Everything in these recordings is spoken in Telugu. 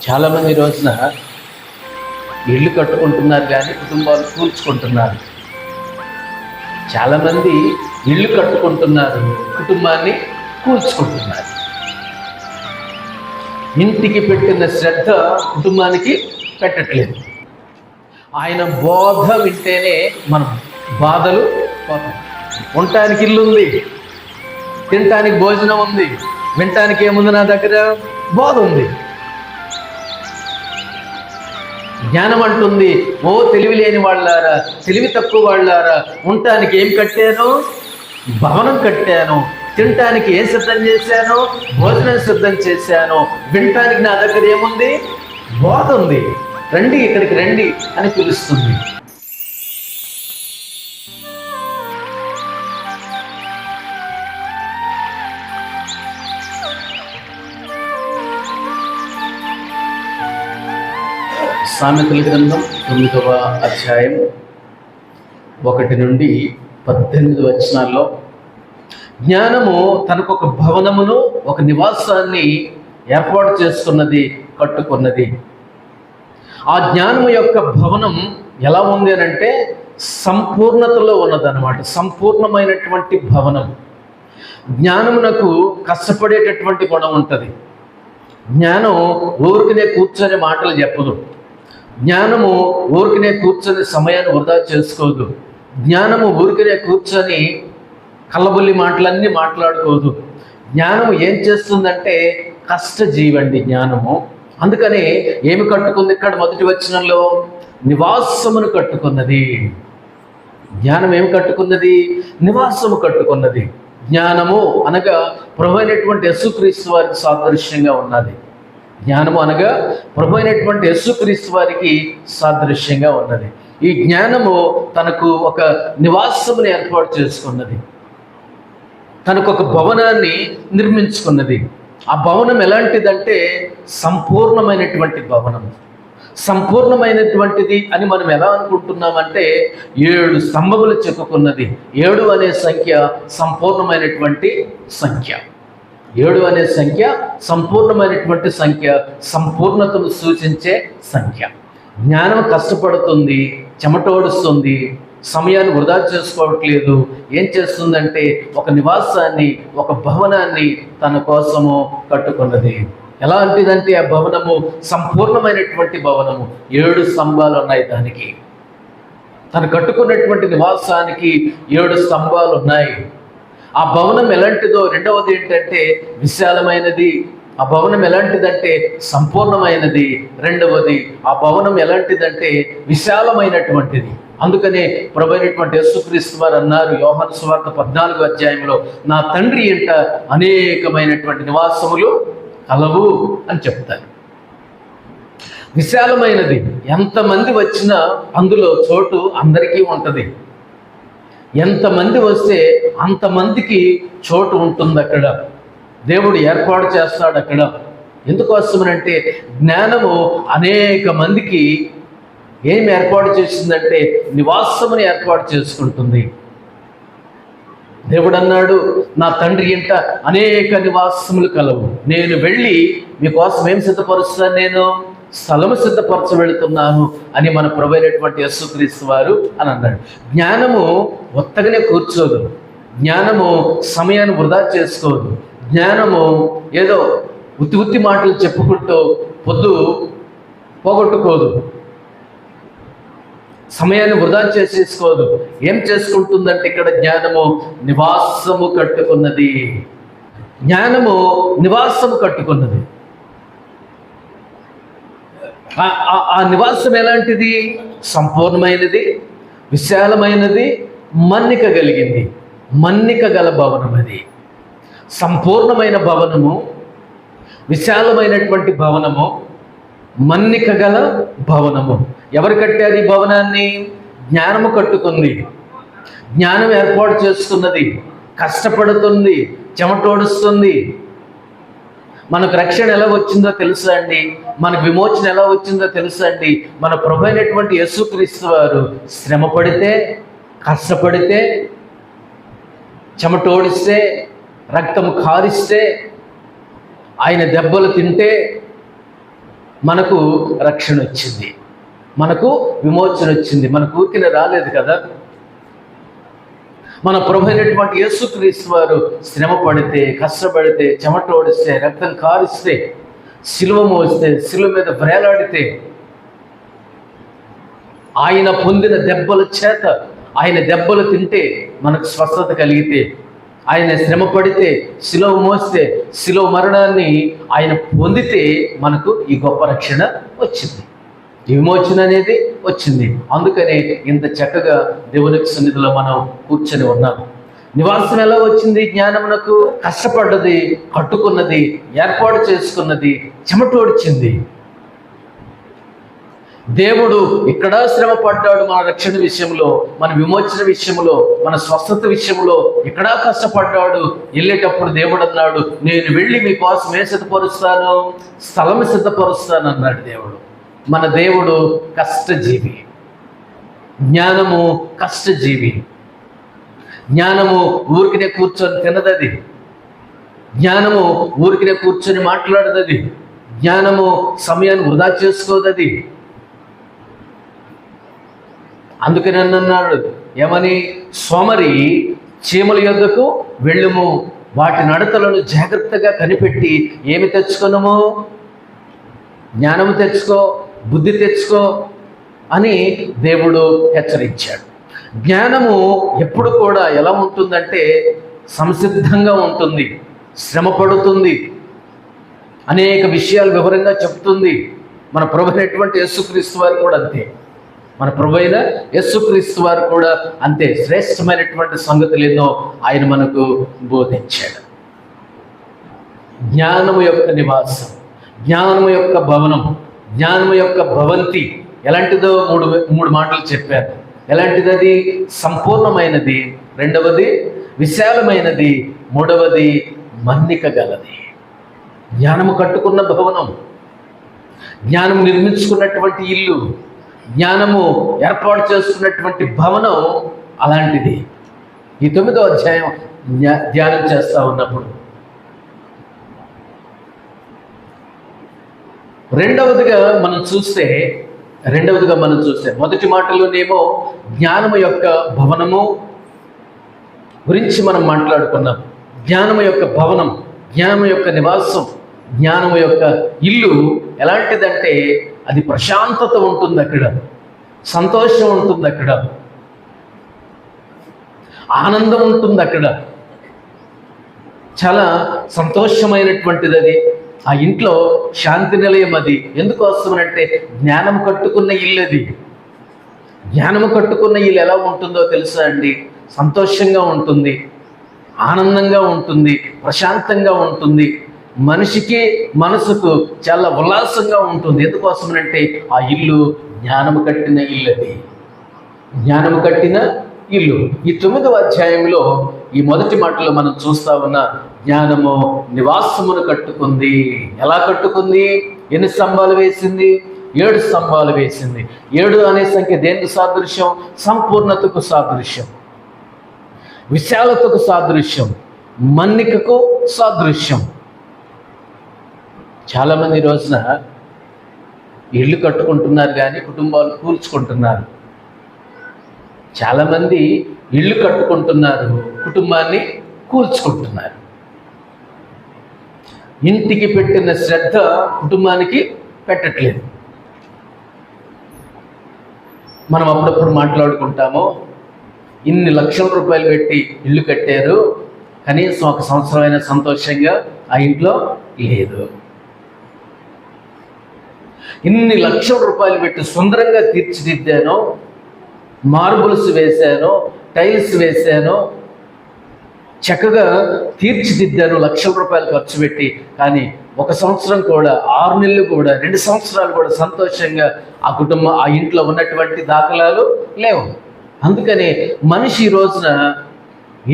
చాలామంది ఈ రోజున ఇల్లు కట్టుకుంటున్నారు కానీ కుటుంబాలు కూల్చుకుంటున్నారు. చాలామంది ఇల్లు కట్టుకుంటున్నారు, కుటుంబాన్ని కూల్చుకుంటున్నారు. ఇంటికి పెట్టిన శ్రద్ధ కుటుంబానికి పెట్టట్లేదు. ఆయన బోధ వింటేనే మనం బాధలు పోతాం. ఉండటానికి ఇల్లు ఉంది, తినటానికి భోజనం ఉంది, వినటానికి ఏముంది? నా దగ్గర బోధ ఉంది. జ్ఞానం అంటుంది, ఓ తెలివి లేని వాళ్ళారా, తెలివి తక్కువ వాళ్ళారా, ఉండటానికి ఏం కట్టాను? భవనం కట్టాను. తినటానికి ఏం సిద్ధం చేశాను? భోజనం సిద్ధం చేశాను. వినటానికి నా దగ్గర ఏముంది? బోధ ఉంది. రండి, ఇక్కడికి రండి అని పిలుస్తుంది. సామెతల గ్రంథం 9వ అధ్యాయం 1 నుండి 18 వచనాల్లో జ్ఞానము తనకు ఒక భవనమును, ఒక నివాసాన్ని ఏర్పాటు చేసుకున్నది, కట్టుకున్నది. ఆ జ్ఞానము యొక్క భవనం ఎలా ఉంది అని అంటే సంపూర్ణతలో ఉన్నదన్నమాట. సంపూర్ణమైనటువంటి భవనం. జ్ఞానమునకు కష్టపడేటటువంటి గుణం ఉంటుంది. జ్ఞానం ఊరికినే కూర్చొని మాటలు చెప్పదు. జ్ఞానము ఊరికినే కూర్చొని సమయాన్ని వృధా చేసుకోదు. జ్ఞానము ఊరికినే కూర్చొని కళ్ళబుల్లి మాటలన్నీ మాట్లాడుకోదు. జ్ఞానము ఏం చేస్తుందంటే కష్టజీవండి జ్ఞానము. అందుకని ఏమి కట్టుకుంది? ఇక్కడ మొదటి వచనంలో నివాసమును కట్టుకున్నది. జ్ఞానం ఏమి కట్టుకున్నది? నివాసము కట్టుకున్నది. జ్ఞానము అనగా ప్రభు అయినటువంటి యేసుక్రీస్తు వారికి సాదృశ్యంగా ఉన్నది. జ్ఞానము అనగా ప్రభు అయినటువంటి యేసుక్రీస్తు వారికి సాదృశ్యంగా ఉన్నది. ఈ జ్ఞానము తనకు ఒక నివాసమును ఏర్పాటు చేసుకున్నది. తనకు ఒక భవనాన్ని నిర్మించుకున్నది. ఆ భవనం ఎలాంటిదంటే సంపూర్ణమైనటువంటి భవనం. సంపూర్ణమైనటువంటిది అని మనం ఎలా అనుకుంటున్నామంటే 7 స్తంభములు చెక్కుకున్నది. 7 అనే సంఖ్య సంపూర్ణమైనటువంటి సంఖ్య. 7 అనే సంఖ్య సంపూర్ణమైనటువంటి సంఖ్య, సంపూర్ణతను సూచించే సంఖ్య. జ్ఞానం కష్టపడుతుంది, చెమటోడుస్తుంది, సమయాన్ని వృధా చేసుకోవట్లేదు. ఏం చేస్తుందంటే ఒక నివాసాన్ని, ఒక భవనాన్ని తన కోసము కట్టుకున్నది. ఎలాంటిదంటే ఆ భవనము సంపూర్ణమైనటువంటి భవనము. 7 స్తంభాలు ఉన్నాయి దానికి. తను కట్టుకున్నటువంటి నివాసానికి 7 స్తంభాలు ఉన్నాయి. ఆ భవనం ఎలాంటిదో రెండవది ఏంటంటే విశాలమైనది. ఆ భవనం ఎలాంటిదంటే సంపూర్ణమైనది. రెండవది ఆ భవనం ఎలాంటిదంటే విశాలమైనటువంటిది. అందుకనే ప్రభు అయినటువంటి యేసుక్రీస్తు వారు అన్నారు యోహాను సువార్త 14వ అధ్యాయంలో, నా తండ్రి ఇంట అనేకమైనటువంటి నివాసములు కలవు అని చెప్తారు. విశాలమైనది. ఎంతమంది వచ్చినా అందులో చోటు అందరికీ ఉంటుంది. ఎంతమంది వస్తే అంతమందికి చోటు ఉంటుంది. అక్కడ దేవుడు ఏర్పాటు చేస్తాడు. అక్కడ ఎందుకోసమనంటే జ్ఞానము అనేక మందికి ఏమి ఏర్పాటు చేసిందంటే నివాసముని ఏర్పాటు చేసుకుంటుంది. దేవుడు అన్నాడు, నా తండ్రి ఇంట అనేక నివాసములు కలవు. నేను వెళ్ళి మీకోసం ఏం సిద్ధపరుస్తాను? నేను స్థలము సిద్ధపరచ వెళుతున్నాను అని మన ప్రభు అయినటువంటి యేసుక్రీస్తు వారు అని అన్నాడు. జ్ఞానము ఒత్తగానే కూర్చోదు. జ్ఞానము సమయాన్ని వృధా చేసుకోదు. జ్ఞానము ఏదో ఉత్తి మాటలు చెప్పుకుంటూ పొద్దు పోగొట్టుకోదు. సమయాన్ని వృధా చేసేసుకోదు. ఏం చేసుకుంటుందంటే ఇక్కడ జ్ఞానము నివాసము కట్టుకున్నది. జ్ఞానము నివాసము కట్టుకున్నది. ఆ నివాసం ఎలాంటిది? సంపూర్ణమైనది, విశాలమైనది, మన్నిక కలిగింది. మన్నిక గల భవనం అది. సంపూర్ణమైన భవనము, విశాలమైనటువంటి భవనము, మన్నిక గల భవనము. ఎవరు కట్టారు ఈ భవనాన్ని? జ్ఞానము కట్టుకుంది. జ్ఞానం ఏర్పాటు చేస్తున్నది, కష్టపడుతుంది, చెమటోడుస్తుంది. మనకు రక్షణ ఎలా వచ్చిందో తెలుసా అండి? మనకు విమోచన ఎలా వచ్చిందో తెలుసా అండి? మన ప్రభు అయినటువంటి యేసుక్రీస్తు వారు శ్రమ పడితే, కష్టపడితే, చెమటోడిస్తే, రక్తం కారిస్తే, ఆయన దెబ్బలు తింటే, మనకు రక్షణ వచ్చింది, మనకు విమోచన వచ్చింది. మన ఊరికినే రాలేదు కదా. మన ప్రభు అయినటువంటి యేసుక్రీస్తు వారు శ్రమ పడితే, కష్టపడితే, చెమట ఓడిస్తే, రక్తం కారిస్తే, సిలువ మోస్తే, సిలువ మీద వ్రేలాడితే, ఆయన పొందిన దెబ్బల చేత, ఆయన దెబ్బలు తింటే మనకు స్వస్థత కలిగితే, ఆయన శ్రమ పడితే, సిలువ మోస్తే, సిలువ మరణాన్ని ఆయన పొందితే మనకు ఈ గొప్ప రక్షణ వచ్చింది, విమోచన అనేది వచ్చింది. అందుకనే ఇంత చక్కగా దేవునికి సన్నిధిలో మనం కూర్చొని ఉన్నాం. నివాసం ఎలా వచ్చింది? జ్ఞానమునకు కష్టపడ్డది, కట్టుకున్నది, ఏర్పాటు చేసుకున్నది, చెమటోడ్చింది. దేవుడు ఇక్కడ శ్రమ పడ్డాడు మన రక్షణ విషయంలో, మన విమోచన విషయంలో, మన స్వస్థత విషయంలో ఇక్కడ కష్టపడ్డాడు. వెళ్ళేటప్పుడు దేవుడు అన్నాడు, నేను వెళ్ళి మీకోసం ఏం సిద్ధపరుస్తాను? స్థలం సిద్ధపరుస్తాను అన్నాడు దేవుడు. మన దేవుడు కష్టజీవి, జ్ఞానము కష్టజీవి. జ్ఞానము ఊరికినే కూర్చొని తినదది, జ్ఞానము ఊరికినే కూర్చొని మాట్లాడదది, జ్ఞానము సమయాన్ని వృధా చేసుకోదది. అందుకని అన్నాడు ఏమని? సోమరి చీమల యొద్దకు వెళ్ళుము, వాటి నడతలను జాగ్రత్తగా కనిపెట్టి ఏమి తెచ్చుకొనుము? జ్ఞానము తెచ్చుకో, బుద్ధి తెచ్చుకో అని దేవుడు హెచ్చరించాడు. జ్ఞానము ఎప్పుడు కూడా ఎలా ఉంటుందంటే సంసిద్ధంగా ఉంటుంది, శ్రమ పడుతుంది, అనేక విషయాలు వివరంగా చెప్తుంది. మన ప్రభు అయినటువంటి యేసుక్రీస్తు వారు కూడా అంతే, మన ప్రభు అయిన యేసుక్రీస్తు వారు కూడా అంతే. శ్రేష్టమైనటువంటి సంగతులు ఎన్నో ఆయన మనకు బోధించాడు. జ్ఞానము యొక్క నివాసం, జ్ఞానము యొక్క భవనం, జ్ఞానము యొక్క భవంతి ఎలాంటిదో మూడు మాటలు చెప్పారు. ఎలాంటిది అది? సంపూర్ణమైనది, రెండవది విశాలమైనది, మూడవది మన్నిక గలది. జ్ఞానము కట్టుకున్న భవనం, జ్ఞానం నిర్మించుకున్నటువంటి ఇల్లు, జ్ఞానము ఏర్పాటు చేసుకున్నటువంటి భవనం అలాంటిది. ఈ 9వ అధ్యాయం ధ్యానం చేస్తూ ఉన్నప్పుడు రెండవదిగా మనం చూస్తే మొదటి మాటలోనేమో జ్ఞానము యొక్క భవనము గురించి మనం మాట్లాడుకున్నాం. జ్ఞానము యొక్క భవనం, జ్ఞానము యొక్క నివాసం, జ్ఞానము యొక్క ఇల్లు ఎలాంటిదంటే అది ప్రశాంతత ఉంటుంది, అక్కడ సంతోషం ఉంటుంది, అక్కడ ఆనందం ఉంటుంది, అక్కడ చాలా సంతోషమైనటువంటిది అది. ఆ ఇంట్లో శాంతి నిలయం అది. ఎందుకోసమనంటే జ్ఞానం కట్టుకున్న ఇల్లు అది. జ్ఞానము కట్టుకున్న ఇల్లు ఎలా ఉంటుందో తెలుసా అండి? సంతోషంగా ఉంటుంది, ఆనందంగా ఉంటుంది, ప్రశాంతంగా ఉంటుంది, మనిషికి మనసుకు చాలా ఉల్లాసంగా ఉంటుంది. ఎందుకోసమనంటే ఆ ఇల్లు జ్ఞానము కట్టిన ఇల్లు అది, జ్ఞానము కట్టిన ఇల్లు. ఈ 9వ అధ్యాయంలో ఈ మొదటి మాటలో మనం చూస్తా ఉన్న జ్ఞానము నివాసమును కట్టుకుంది. ఎలా కట్టుకుంది? ఎన్ని స్తంభాలు వేసింది? 7 స్తంభాలు వేసింది. 7 అనే సంఖ్య దేనికి సాదృశ్యం? సంపూర్ణతకు సాదృశ్యం, విశాలతకు సాదృశ్యం, మన్నికకు సాదృశ్యం. చాలామంది ఈ రోజున ఇళ్ళు కట్టుకుంటున్నారు కానీ కుటుంబాలు కూల్చుకుంటున్నారు. చాలామంది ఇళ్ళు కట్టుకుంటున్నారు, కుటుంబాన్ని కూల్చుకుంటున్నారు. ఇంటికి పెట్టిన శ్రద్ధ కుటుంబానికి పెట్టట్లేదు. మనం అప్పుడప్పుడు మాట్లాడుకుంటాము, ఇన్ని లక్షల రూపాయలు పెట్టి ఇల్లు కట్టారు, కనీసం 1 సంవత్సరమైనా సంతోషంగా ఆ ఇంట్లో లేదు. ఇన్ని లక్షల రూపాయలు పెట్టి సుందరంగా తీర్చిదిద్దాను, మార్బుల్స్ వేశాను, టైల్స్ వేశాను, చక్కగా తీర్చిదిద్దాను, లక్షల రూపాయలు ఖర్చు పెట్టి, కానీ 1 సంవత్సరం కూడా, 6 నెలలు కూడా, 2 సంవత్సరాలు కూడా సంతోషంగా ఆ కుటుంబం ఆ ఇంట్లో ఉన్నటువంటి దాఖలాలు లేవు. అందుకని మనిషి ఈ రోజున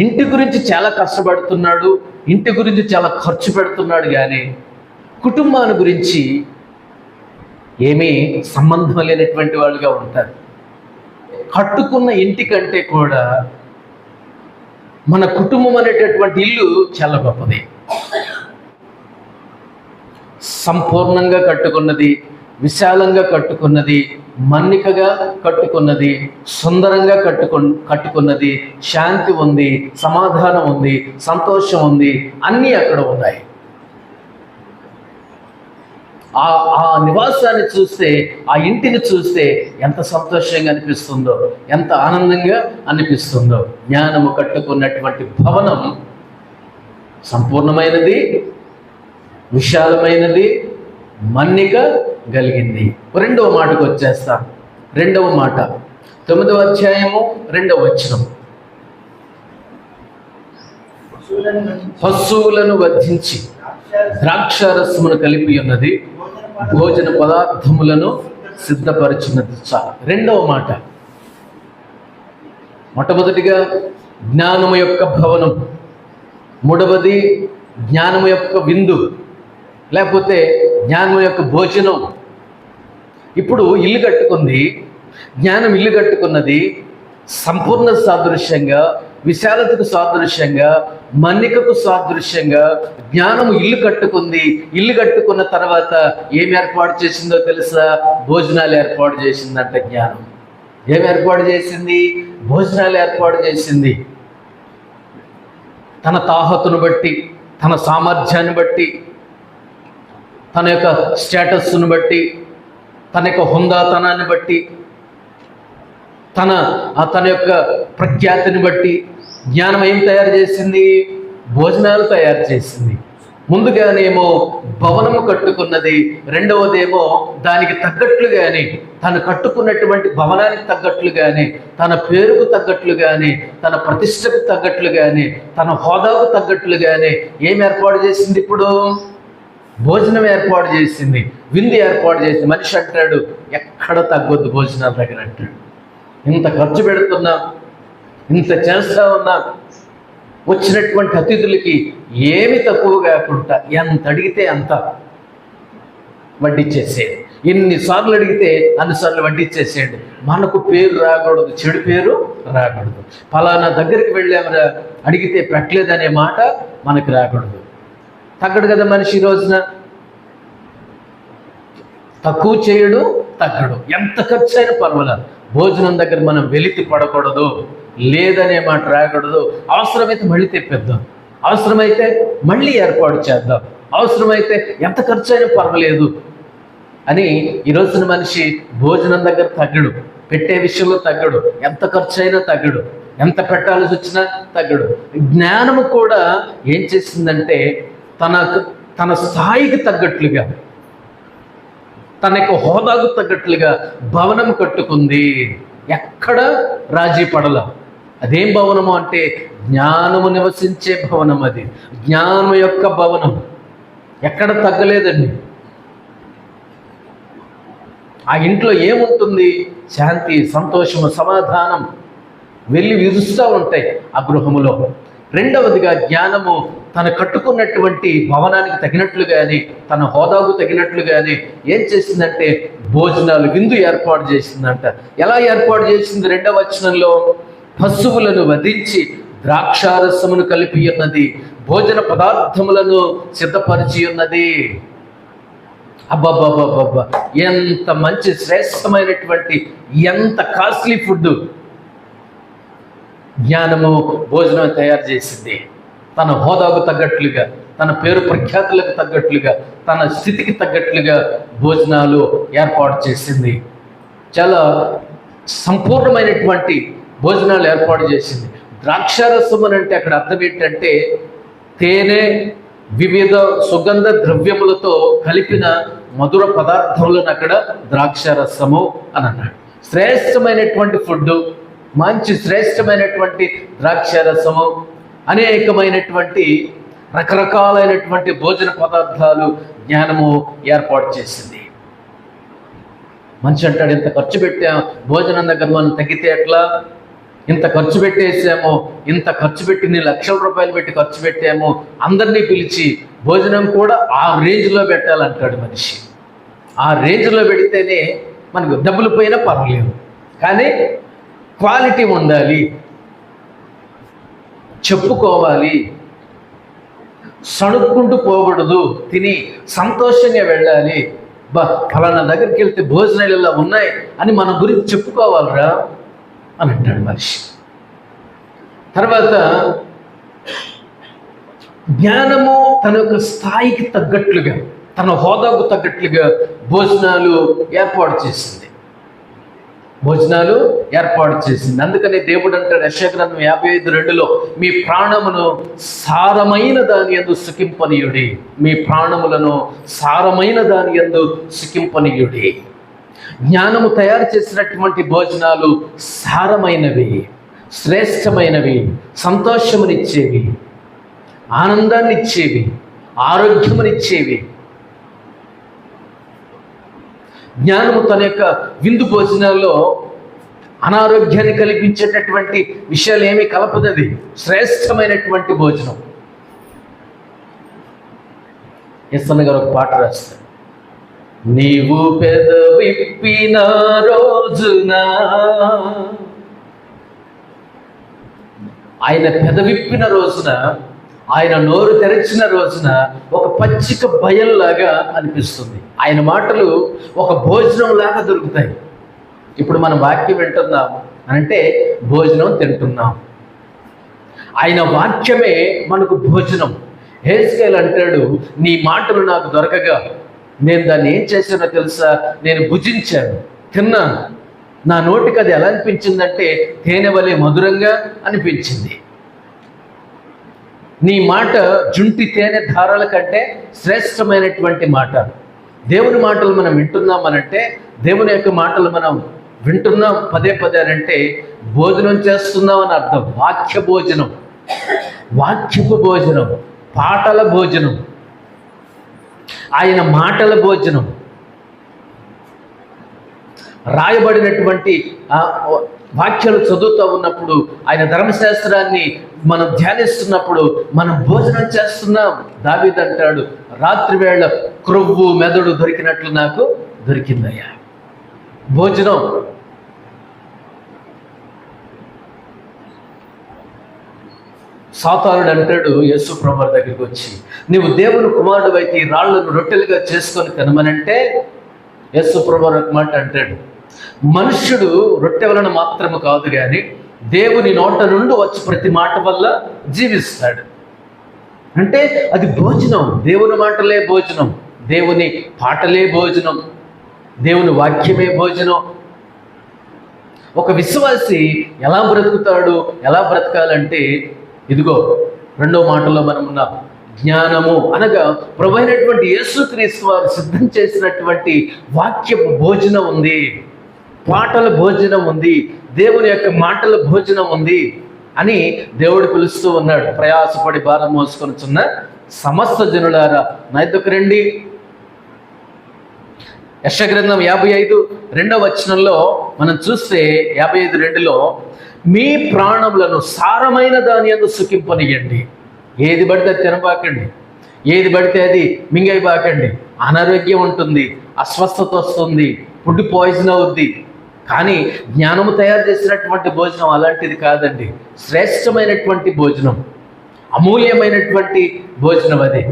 ఇంటి గురించి చాలా కష్టపడుతున్నాడు, ఇంటి గురించి చాలా ఖర్చు పెడుతున్నాడు, కానీ కుటుంబాన్ని గురించి ఏమీ సంబంధం లేనటువంటి వాళ్ళుగా ఉంటారు. కట్టుకున్న ఇంటి కంటే కూడా మన కుటుంబం అనేటటువంటి ఇల్లు చాలా గొప్పది. సంపూర్ణంగా కట్టుకున్నది, విశాలంగా కట్టుకున్నది, మన్నికగా కట్టుకున్నది, సుందరంగా కట్టుకున్నది, శాంతి ఉంది, సమాధానం ఉంది, సంతోషం ఉంది, అన్నీ అక్కడ ఉన్నాయి. ఆ నివాసాన్ని చూస్తే, ఆ ఇంటిని చూస్తే ఎంత సంతోషంగా అనిపిస్తుందో, ఎంత ఆనందంగా అనిపిస్తుందో. జ్ఞానము కట్టుకున్నటువంటి భవనం సంపూర్ణమైనది, విశాలమైనది, మన్నిక కలిగింది. రెండవ మాటకు వచ్చేస్తాం. రెండవ మాట 9వ అధ్యాయము 2వ వచనం. పశువులను వధించి ద్రాక్షారసమును కలిపి ఉన్నది, భోజన పదార్థములను సిద్ధపరచున్నది. రెండవ మాట. మొట్టమొదటిగా జ్ఞానము యొక్క భవనం, మూడవది జ్ఞానము యొక్క విందు, లేకపోతే జ్ఞానము యొక్క భోజనం. ఇప్పుడు ఇల్లు కట్టుకుంది, జ్ఞానం ఇల్లు కట్టుకున్నది. సంపూర్ణ సాదృశ్యంగా, విశాలతకు సాదృశ్యంగా, మన్నికకు సాదృశ్యంగా జ్ఞానము ఇల్లు కట్టుకుంది. ఇల్లు కట్టుకున్న తర్వాత ఏం ఏర్పాటు చేసిందో తెలుసా? భోజనాలు ఏర్పాటు చేసిందంట. జ్ఞానం ఏం ఏర్పాటు చేసింది? భోజనాలు ఏర్పాటు చేసింది. తన తాహతును బట్టి, తన సామర్థ్యాన్ని బట్టి, తన యొక్క స్టేటస్ను బట్టి, తన యొక్క హుందాతనాన్ని బట్టి, తన యొక్క ప్రఖ్యాతిని బట్టి జ్ఞానం ఏం తయారు చేసింది? భోజనాలు తయారు చేసింది. ముందుగానేమో భవనము కట్టుకున్నది, రెండవదేమో దానికి తగ్గట్లుగానే, తను కట్టుకున్నటువంటి భవనానికి తగ్గట్లుగానే, తన పేరుకు తగ్గట్లుగానే, తన ప్రతిష్టకు తగ్గట్లుగానే, తన హోదాకు తగ్గట్లుగానే ఏం ఏర్పాటు చేసింది? ఇప్పుడు భోజనం ఏర్పాటు చేసింది, విందు ఏర్పాటు చేసింది. మనిషి అంటాడు, ఎక్కడ తగ్గొద్దు భోజనాల దగ్గర అంటాడు. ఇంత ఖర్చు పెడుతున్నా, ఇంత చేస్తా ఉన్నా, వచ్చినటువంటి అతిథులకి ఏమి తక్కువ కాకుండా ఎంత అడిగితే అంత వడ్డిచ్చేసేది. ఎన్నిసార్లు అడిగితే అన్నిసార్లు వడ్డిచ్చేసేయండి. మనకు పేరు రాకూడదు, చెడు పేరు రాకూడదు. ఫలానా దగ్గరికి వెళ్ళామరా, అడిగితే పెట్టలేదనే మాట మనకు రాకూడదు. తగ్గడు కదా మనిషి. ఈ రోజున తక్కువ చేయడు, తగ్గడు. ఎంత ఖర్చు అయినా పర్వాలేదు, భోజనం దగ్గర మనం వెలితి పడకూడదు, లేదనే మాట రాకూడదు. అవసరమైతే మళ్ళీ తెప్పిద్దాం, అవసరమైతే మళ్ళీ ఏర్పాటు చేద్దాం, అవసరమైతే ఎంత ఖర్చు అయినా పర్వాలేదు అని ఈ రోజున మనిషి భోజనం దగ్గర తగ్గడు, పెట్టే విషయంలో తగ్గడు, ఎంత ఖర్చు అయినా తగ్గడు, ఎంత పెట్టాల్సి వచ్చినా తగ్గడు. జ్ఞానము కూడా ఏం చేసిందంటే తన స్థాయికి తగ్గట్లుగా, తన యొక్క హోదాకు తగ్గట్లుగా భవనం కట్టుకుంది. ఎక్కడ రాజీ పడల. అదేం భవనము అంటే జ్ఞానము నివసించే భవనం. అది జ్ఞానము యొక్క భవనం. ఎక్కడ తగ్గలేదండి. ఆ ఇంట్లో ఏముంటుంది? శాంతి, సంతోషము, సమాధానం వెళ్ళి విరుస్తూ ఉంటాయి ఆ గృహములో. రెండవదిగా జ్ఞానము తను కట్టుకున్నటువంటి భవనానికి తగినట్లుగానే, తన హోదాకు తగినట్లుగానే ఏం చేసిందంటే భోజనాలు, విందు ఏర్పాటు చేసిందంట. ఎలా ఏర్పాటు చేసింది? 2వ వచనంలో, పశువులను వధించి ద్రాక్షారసమును కలిపి ఉన్నది, భోజన పదార్థములను సిద్ధపరిచి ఉన్నది. అబ్బబ్బబ్బబ్బబ్బా, ఎంత మంచి శ్రేష్టమైనటువంటి, ఎంత కాస్ట్లీ ఫుడ్ జ్ఞానము భోజనం తయారు చేసింది. తన హోదాకు తగ్గట్లుగా, తన పేరు ప్రఖ్యాతులకు తగ్గట్లుగా, తన స్థితికి తగ్గట్లుగా భోజనాలు ఏర్పాటు చేసింది. చాలా సంపూర్ణమైనటువంటి భోజనాలు ఏర్పాటు చేసింది. ద్రాక్షారసం అని అంటే అక్కడ అర్థం ఏంటంటే తేనె, వివిధ సుగంధ ద్రవ్యములతో కలిపిన మధుర పదార్థములను అక్కడ ద్రాక్షారసము అని అన్నాడు. శ్రేష్టమైనటువంటి ఫుడ్, మంచి శ్రేష్టమైనటువంటి ద్రాక్షారసము, అనేకమైనటువంటి రకరకాలైనటువంటి భోజన పదార్థాలు జ్ఞానము ఏర్పాటు చేసింది. మనిషి అంటాడు, ఇంత ఖర్చు పెట్టాము భోజనం దగ్గర, మనం తగ్గితే ఎట్లా? ఇంత ఖర్చు పెట్టేసాము, ఇంత ఖర్చు పెట్టి, నీ లక్షల రూపాయలు పెట్టి ఖర్చు పెట్టాము, అందరినీ పిలిచి భోజనం కూడా ఆ రేంజ్లో పెట్టాలంటాడు మనిషి. ఆ రేంజ్లో పెడితేనే మనకు డబ్బులు పోయినా పర్వాలేదు, కానీ క్వాలిటీ ఉండాలి, చెప్పుకోవాలి, సణుక్కుంటూ పోకూడదు, తిని సంతోషంగా వెళ్ళాలి. ఫలానా దగ్గరికి వెళ్తే భోజనాలు ఇలా ఉన్నాయి అని మన గురించి చెప్పుకోవాలిరా అని అంటాడు మనిషి. తర్వాత జ్ఞానము తన యొక్క స్థాయికి తగ్గట్లుగా, తన హోదాకు తగ్గట్లుగా భోజనాలు ఏర్పాటు చేసింది. అందుకని దేవుడు అంటాడు యెషయా గ్రంథం 55:2లో, మీ ప్రాణమును సారమైన దాని యందు సుఖింపనీయుడి, మీ ప్రాణములను సారమైన దాని యందు సుఖింపనీయుడి. జ్ఞానము తయారు చేసినటువంటి భోజనాలు సారమైనవి, శ్రేష్టమైనవి, సంతోషమునిచ్చేవి, ఆనందాన్ని ఇచ్చేవి, ఆరోగ్యమునిచ్చేవి. జ్ఞానము తన యొక్క విందు భోజనాల్లో అనారోగ్యాన్ని కల్పించేటటువంటి విషయాలు ఏమీ కలపదది శ్రేష్టమైనటువంటి భోజనం. ఎస్సన్న గారు ఒక పాట రాస్తారు, నీవు పెదవిప్పిన రోజున, ఆయన పెదవిప్పిన రోజున, ఆయన నోరు తెరచిన రోజున ఒక పచ్చిక బయల్లాగా అనిపిస్తుంది. ఆయన మాటలు ఒక భోజనం లాగా దొరుకుతాయి. ఇప్పుడు మనం వాక్యం వింటున్నాం అంటే భోజనం తింటున్నాం. ఆయన వాక్యమే మనకు భోజనం. హెజ్కేల్ అంటాడు, నీ మాటలు నాకు దొరకగా నేను దాన్ని ఏం చేశానో తెలుసా, నేను భుజించాను, తిన్నాను. నా నోటికి అది ఎలా అనిపించిందంటే తేనె వలె మధురంగా అనిపించింది. నీ మాట జుంటి తేనె ధారాల కంటే శ్రేష్టమైనటువంటి మాట. దేవుని మాటలు మనం వింటున్నామనంటే, దేవుని యొక్క మాటలు మనం వింటున్నాం పదే పదే అంటే భోజనం చేస్తున్నాం అని అర్థం. వాక్య భోజనం, వాక్యపు భోజనం, పాటల భోజనం, ఆయన మాటల భోజనం, రాయబడినటువంటి వాక్యాలు చదువుతూ ఉన్నప్పుడు, ఆయన ధర్మశాస్త్రాన్ని మనం ధ్యానిస్తున్నప్పుడు మనం భోజనం చేస్తున్నాం. దావీదు అంటాడు, రాత్రి వేళ క్రొవ్వు మెదడు దొరికినట్లు నాకు దొరికిందయ్యా. భోజనం. సాతానుడు అంటాడు యేసు ప్రభువు దగ్గరికి వచ్చి, నీవు దేవుని కుమారుడు అయితే ఈ రాళ్లను రొట్టెలుగా చేసుకొని తినమనంటే, యేసు ప్రభువు ఒక మాట అంటాడు, మనుష్యుడు రొట్టె వలన మాత్రము కాదు కానీ దేవుని నోట నుండి వచ్చి ప్రతి మాట వల్ల జీవిస్తాడు. అంటే అది భోజనం. దేవుని మాటలే భోజనం, దేవుని పాటలే భోజనం, దేవుని వాక్యమే భోజనం. ఒక విశ్వాసి ఎలా బ్రతుకుతాడు, ఎలా బ్రతకాలంటే ఇదిగో రెండో మాటలో మనం ఉన్నాం. జ్ఞానము అనగా ప్రభువైనటువంటి యేసుక్రీస్తు వారు సిద్ధం చేసినటువంటి వాక్యపు భోజనం ఉంది, పాటల భోజనం ఉంది, దేవుని యొక్క మాటల భోజనం ఉంది అని దేవుడు పిలుస్తూ ఉన్నాడు. ప్రయాసపడి భారం మోసుకొనుచున్న సమస్త జనులారా నా యొద్దకు రండి. యెషయా గ్రంథం 55:2 మనం చూస్తే 55:2 మీ ప్రాణములను సారమైన దాని యందు సుఖింపనియండి. ఏది పడితే తినబాకండి, ఏది పడితే అది మింగైబాకండి. అనారోగ్యం ఉంటుంది, అస్వస్థత వస్తుంది, ఫుడ్ పాయిజన్ అవుద్ది. కానీ జ్ఞానము తయారు చేసినటువంటి భోజనం అలాంటిది కాదండి. శ్రేష్టమైనటువంటి భోజనం, అమూల్యమైనటువంటి భోజనం అది.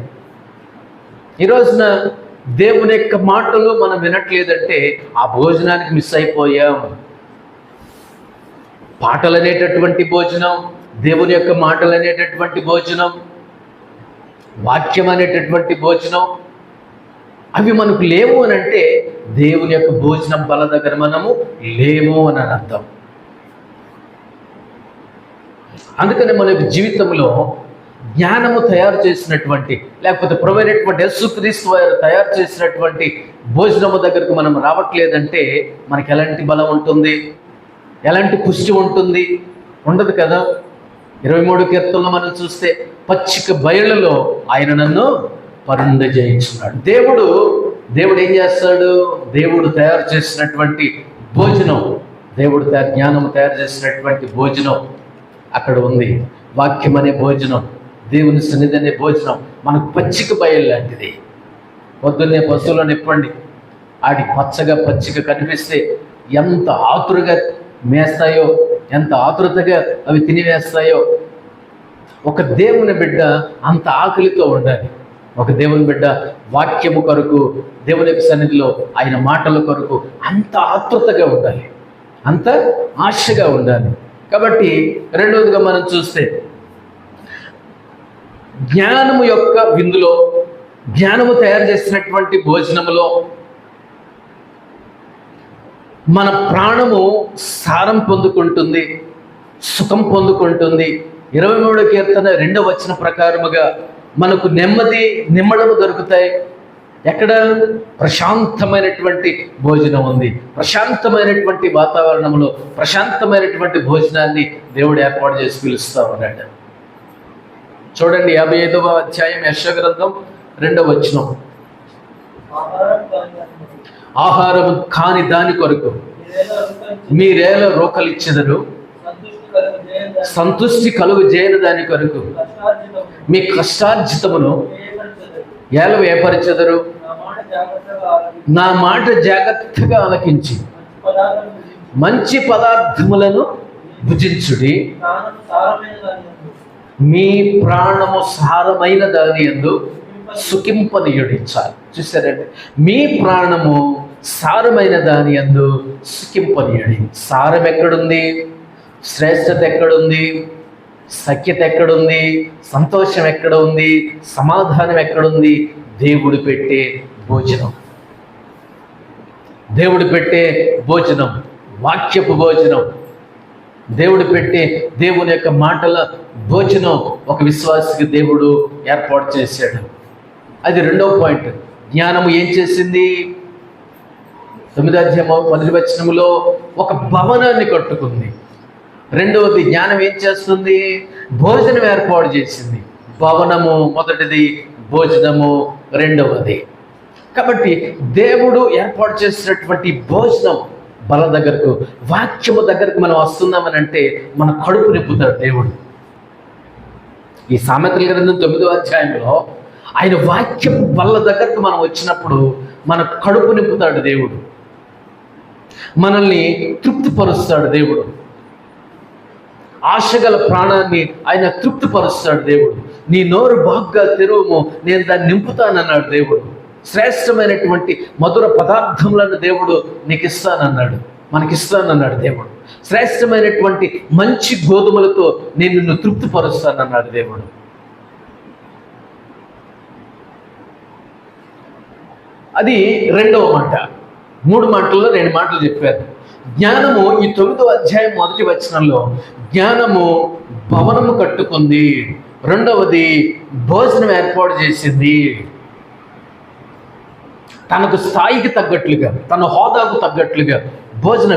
ఈ రోజున దేవుని యొక్క మాటలు మనం వినట్లేదంటే ఆ భోజనానికి మిస్ అయిపోయాం. పాటలు అనేటటువంటి భోజనం, దేవుని యొక్క మాటలు అనేటటువంటి భోజనం, వాక్యం అనేటటువంటి భోజనం, అవి మనకు లేవు అని అంటే దేవుని యొక్క భోజనం బల దగ్గర మనము లేవు అని అర్థం. అందుకని మన యొక్క జీవితంలో జ్ఞానము తయారు చేసినటువంటి, లేకపోతే ప్రభువైనటువంటి యేసుక్రీస్తు వారు తయారు చేసినటువంటి భోజనము దగ్గరకు మనం రావట్లేదంటే మనకి ఎలాంటి బలం ఉంటుంది, ఎలాంటి పుష్టి ఉంటుంది? ఉండదు కదా. 23 కీర్తనలో మనం చూస్తే పచ్చిక బయలులో ఆయన నన్ను పరుండజేయించున్నాడు. దేవుడు ఏం చేస్తాడు? దేవుడు తయారు చేసినటువంటి భోజనం, జ్ఞానము తయారు చేసినటువంటి భోజనం అక్కడ ఉంది. వాక్యం అనే భోజనం, దేవుని సన్నిధి అనే భోజనం మనకు పచ్చిక బయలు లాంటిది. పొద్దున్నే పశువులను ఇప్పండి, ఆడి పచ్చిక కనిపిస్తే ఎంత ఆతురుగా మేస్తాయో, ఎంత ఆతురతగా అవి తినివేస్తాయో. ఒక దేవుని బిడ్డ అంత ఆకలితో ఉండాలి. ఒక దేవుని బిడ్డ వాక్యము కొరకు, దేవుని యొక్క సన్నిధిలో ఆయన మాటల కొరకు అంత ఆతృతగా ఉండాలి, అంత ఆశగా ఉండాలి. కాబట్టి రెండవదిగా మనం చూస్తే జ్ఞానము యొక్క విందులో, జ్ఞానము తయారు చేసినటువంటి భోజనములో మన ప్రాణము సారం పొందుకుంటుంది, సుఖం పొందుకుంటుంది. 23వ కీర్తన 2వ వచనం ప్రకారముగా మనకు నెమ్మది, నిమ్మడము దొరుకుతాయి. ఎక్కడ? ప్రశాంతమైనటువంటి భోజనం ఉంది, ప్రశాంతమైనటువంటి వాతావరణంలో ప్రశాంతమైనటువంటి భోజనాన్ని దేవుడు ఏర్పాటు చేసి పిలుస్తా ఉన్నాడు. చూడండి 55వ అధ్యాయం యెషయా గ్రంథం 2వ వచనం. ఆహారము కాని దాని కొరకు మీరేలా రోకలిచ్చెదరు, సంతృష్టి కలుగు చేయని దాని కొరకు మీ కష్టార్జితమును ఎలా వేపరిచెదరు. నా మాట జాగ్రత్తగా ఆలకించి మంచి పదార్థములను భుజించుడి, మీ ప్రాణము సారమైన దాని యందు సుఖింపనీయుడి. చాలు, చూసారండి, మీ ప్రాణము సారమైన దాని యందు సుఖింపనీయుడి. సారం ఎక్కడుంది? శ్రేష్టత ఎక్కడుంది? సఖ్యత ఎక్కడుంది? సంతోషం ఎక్కడ ఉంది? సమాధానం ఎక్కడుంది? దేవుడు పెట్టే భోజనం, దేవుడు పెట్టే భోజనం, వాక్యపు భోజనం, దేవుడు పెట్టే దేవుని యొక్క మాటల భోజనం ఒక విశ్వాసికి దేవుడు ఏర్పాటు చేశాడు. అది రెండవ పాయింట్. జ్ఞానము ఏం చేసింది? 9వ అధ్యాయం 1వ వచనములో ఒక భవనాన్ని కట్టుకుంది. రెండవది, జ్ఞానం ఏం చేస్తుంది? భోజనం ఏర్పాటు చేసింది. భవనము మొదటిది, భోజనము రెండవది. కాబట్టి దేవుడు ఏర్పాటు చేసినటువంటి భోజనం బల దగ్గరకు, వాక్యము దగ్గరకు మనం వస్తున్నామని అంటే మన కడుపు నింపుతాడు దేవుడు. ఈ సామెతల గ్రంథం 9వ అధ్యాయంలో ఆయన వాక్యం బల్ల దగ్గరకు మనం వచ్చినప్పుడు మన కడుపు నింపుతాడు దేవుడు, మనల్ని తృప్తిపరుస్తాడు దేవుడు. ఆశగల ప్రాణాన్ని ఆయన తృప్తిపరుస్తాడు దేవుడు. నీ నోరు బాగ్గా తెరువుము, నేను దాన్ని నింపుతానన్నాడు దేవుడు. శ్రేష్టమైనటువంటి మధుర పదార్థములను దేవుడు నీకు ఇస్తానన్నాడు, మనకిస్తానన్నాడు దేవుడు. శ్రేష్టమైనటువంటి మంచి గోధుమలతో నేను నిన్ను తృప్తిపరుస్తానన్నాడు దేవుడు. అది రెండవ మాట. 3 మాటల్లో 2 మాటలు చెప్పారు. జ్ఞానము ఈ 9వ అధ్యాయం 1వ వచనంలో జ్ఞానము భవనము కట్టుకుంది. రెండవది, భోజనం ఏర్పాటు చేసింది. తనకు స్థాయికి తగ్గట్లుగా, తన హోదాకు తగ్గట్లుగా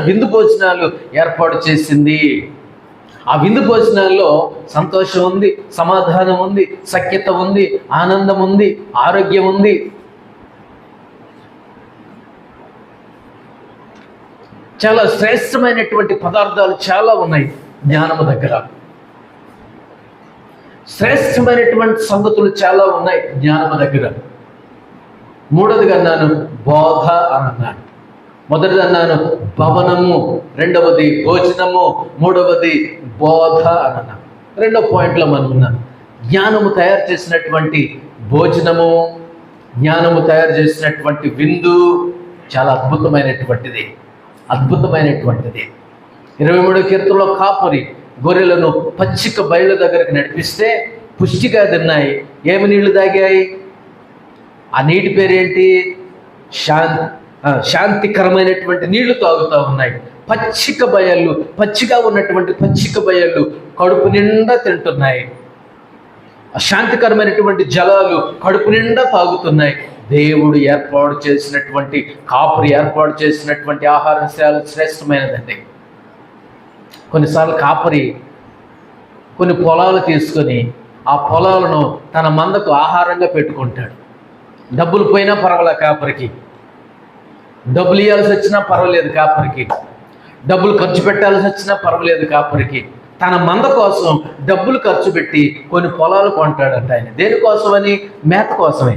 విందు భోజనాలు ఏర్పాటు చేసింది. ఆ విందు భోజనాల్లో సంతోషం ఉంది, సమాధానం ఉంది, సఖ్యత ఉంది, ఆనందం ఉంది, ఆరోగ్యం ఉంది. చాలా శ్రేష్టమైనటువంటి పదార్థాలు చాలా ఉన్నాయి జ్ఞానము దగ్గర. శ్రేష్టమైనటువంటి సంగతులు చాలా ఉన్నాయి జ్ఞానము దగ్గర. మూడవదిగా అన్నాను బోధ అని అన్నాను. మొదటిది అన్నాను భవనము, రెండవది భోజనము, మూడవది బోధ అని అన్నాను. రెండవ పాయింట్లో మనం ఉన్నాను. జ్ఞానము తయారు చేసినటువంటి భోజనము, జ్ఞానము తయారు చేసినటువంటి విందు చాలా అద్భుతమైనటువంటిది. 23వ కీర్తనలో కాపరి గొర్రెలను పచ్చిక బయళ్ళ దగ్గరికి నడిపిస్తే పుష్టిగా తిన్నాయి. ఏమి నీళ్లు తాగాయి? ఆ నీటి పేరేంటి? శాంతికరమైనటువంటి నీళ్లు తాగుతూ ఉన్నాయి. పచ్చిక బయళ్ళు, పచ్చిగా ఉన్నటువంటి పచ్చిక బయళ్ళు కడుపు నిండా తింటున్నాయి. శాంతికరమైనటువంటి జలాలు కడుపు నిండా తాగుతున్నాయి. దేవుడు ఏర్పాటు చేసినటువంటి, కాపరి ఏర్పాటు చేసినటువంటి ఆహారం చాలా శ్రేష్టమైనదండి. కొన్నిసార్లు కాపరి కొన్ని పొలాలు తీసుకొని ఆ పొలాలను తన మందకు ఆహారంగా పెట్టుకుంటాడు. డబ్బులు పోయినా పర్వాలే కాపరికి, డబ్బులు ఇవ్వాల్సి వచ్చినా పర్వాలేదు కాపరికి, డబ్బులు ఖర్చు పెట్టాల్సి వచ్చినా పర్వాలేదు కాపరికి. తన మంద కోసం డబ్బులు ఖర్చు పెట్టి కొన్ని పొలాలు కొంటాడంట ఆయన. దేనికోసమని? మేత కోసమే.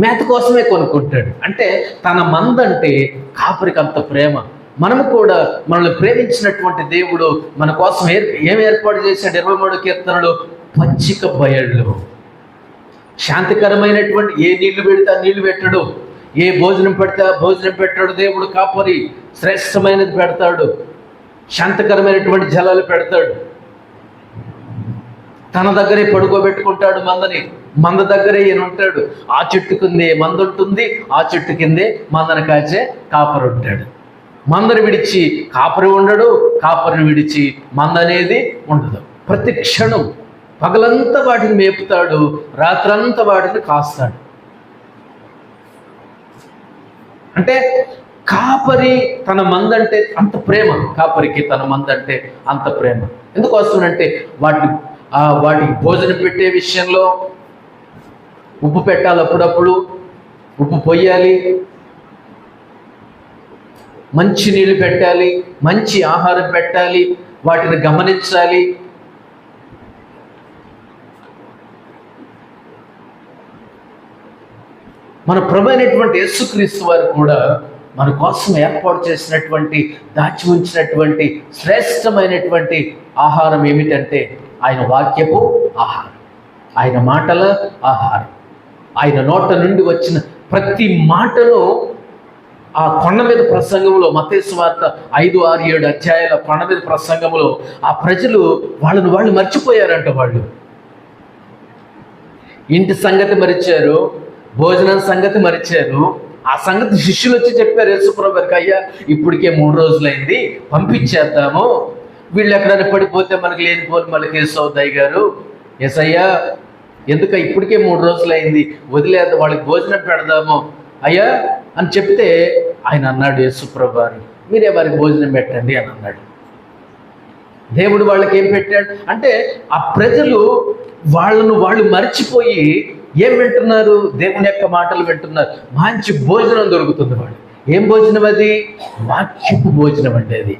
మేత కోసమే కొనుక్కుంటాడు. అంటే తన మంద అంటే కాపరికి అంత ప్రేమ, మనము కూడా మనల్ని ప్రేమించినటువంటి దేవుడు మన కోసం ఏం ఏర్పాటు చేశాడు? 23 కీర్తనలు పచ్చిక బయళ్ళు. శాంతికరమైనటువంటి ఏ నీళ్లు పెడితే ఆ నీళ్లు పెట్టడు, ఏ భోజనం పెడితే ఆ భోజనం పెట్టాడు. దేవుడు కాపరి, శ్రేష్టమైనది పెడతాడు, శాంతికరమైనటువంటి జలాలు పెడతాడు. తన దగ్గరే పడుకోబెట్టుకుంటాడు మందని, మంద దగ్గరే ఈయన ఉంటాడు. ఆ చెట్టు కిందే మంద ఉంటుంది, ఆ చెట్టు కిందే మందను కాచే కాపరి ఉంటాడు. మందను విడిచి కాపరి ఉండడు, కాపరిని విడిచి మంద అనేది ఉండదు. ప్రతి క్షణం పగలంతా వాటిని మేపుతాడు, రాత్రంతా వాటిని కాస్తాడు. అంటే కాపరి తన మందంటే అంత ప్రేమ, కాపరికి తన మందంటే అంత ప్రేమ. ఎందుకోసమంటే వాటికి భోజనం పెట్టే విషయంలో ఉప్పు పెట్టాలి, అప్పుడప్పుడు ఉప్పు పొయ్యాలి, మంచి నీళ్ళు పెట్టాలి, మంచి ఆహారం పెట్టాలి, వాటిని గమనించాలి. మన ప్రభు అయినటువంటి యేసుక్రీస్తు వారు కూడా మన కోసం ఏర్పాటు చేసినటువంటి, దాచి ఉంచినటువంటి శ్రేష్టమైనటువంటి ఆహారం ఏమిటంటే ఆయన వాక్యపు ఆహారం, ఆయన మాటల ఆహారం. ఆయన నోట నుండి వచ్చిన ప్రతి మాటను ఆ కొండ మీద ప్రసంగంలో, మత్తయి సువార్త 5, 6, 7 అధ్యాయాల కొండ మీద ప్రసంగంలో ఆ ప్రజలు వాళ్ళు మర్చిపోయారంట. వాళ్ళు ఇంటి సంగతి మరిచారు, భోజనం సంగతి మరిచారు. ఆ సంగతి శిష్యులు వచ్చి చెప్పారు యేసుప్రభు గారికి, అయ్యా ఇప్పటికే 3 రోజులైంది, పంపించేద్దాము, వీళ్ళు ఎక్కడైనా పడిపోతే మనకి లేనిపోలు మళ్ళీ కేసు అవుతాయి గారు. యేసయ్యా ఎందుక ఇప్పటికే 3 రోజులైంది, వదిలేదు, వాళ్ళకి భోజనం పెడదాము అయ్యా అని చెప్తే ఆయన అన్నాడు, యేసుప్రభు గారు మీరే వారికి భోజనం పెట్టండి అని అన్నాడు. దేవుడు వాళ్ళకి ఏం పెట్టాడు అంటే, ఆ ప్రజలు వాళ్ళు మర్చిపోయి ఏం వింటున్నారు? దేవుని యొక్క మాటలు వింటున్నారు. మంచి భోజనం దొరుకుతుంది. వాళ్ళు ఏం భోజనం? అది వాక్యపు భోజనం అంటే, అది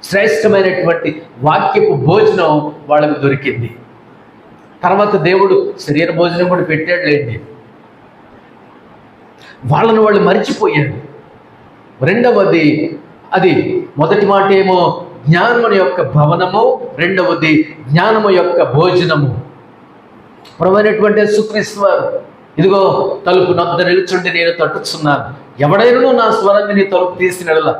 శ్రేష్టమైనటువంటి వాక్యపు భోజనం వాళ్ళకు దొరికింది. తర్వాత దేవుడు శరీర భోజనం కూడా పెట్టాడు లేండి. వాళ్ళు మర్చిపోయారు. రెండవది అది, మొదటి మాట ఏమో జ్ఞానము యొక్క భవనము, రెండవది జ్ఞానము యొక్క భోజనము. ప్రభువైనటువంటి యేసుక్రీస్తు వారు, ఇదిగో తలుపు నొద్ద నిలుచుండి నేను తట్టుచున్నాను, ఎవడైనా నా స్వరాన్ని నీ తలుపు తీసినలా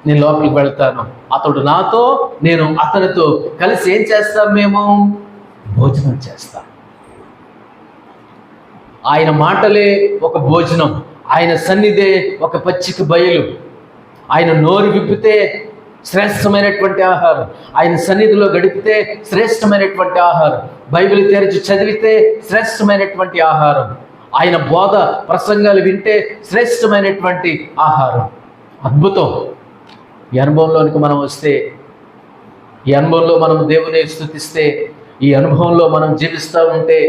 నేను లోపలికి వెళ్తాను, అతడు నాతో, నేను అతనితో కలిసి ఏం చేస్తాం? మేము భోజనం చేస్తాం. ఆయన మాటలే ఒక భోజనం, ఆయన సన్నిధే ఒక పచ్చిక బయలు. ఆయన నోరు విప్పితే శ్రేష్టమైనటువంటి ఆహారం, ఆయన సన్నిధిలో గడిపితే శ్రేష్టమైనటువంటి ఆహారం, బైబిల్ తెరిచి చదివితే శ్రేష్టమైనటువంటి ఆహారం, ఆయన బోధ ప్రసంగాలు వింటే శ్రేష్టమైనటువంటి ఆహారం. అద్భుతం. ఈ అనుభవంలోనికి మనం వస్తే, ఈ అనుభవంలో మనం దేవుని స్తుతిస్తే, ఈ అనుభవంలో మనం జీవిస్తూ ఉంటే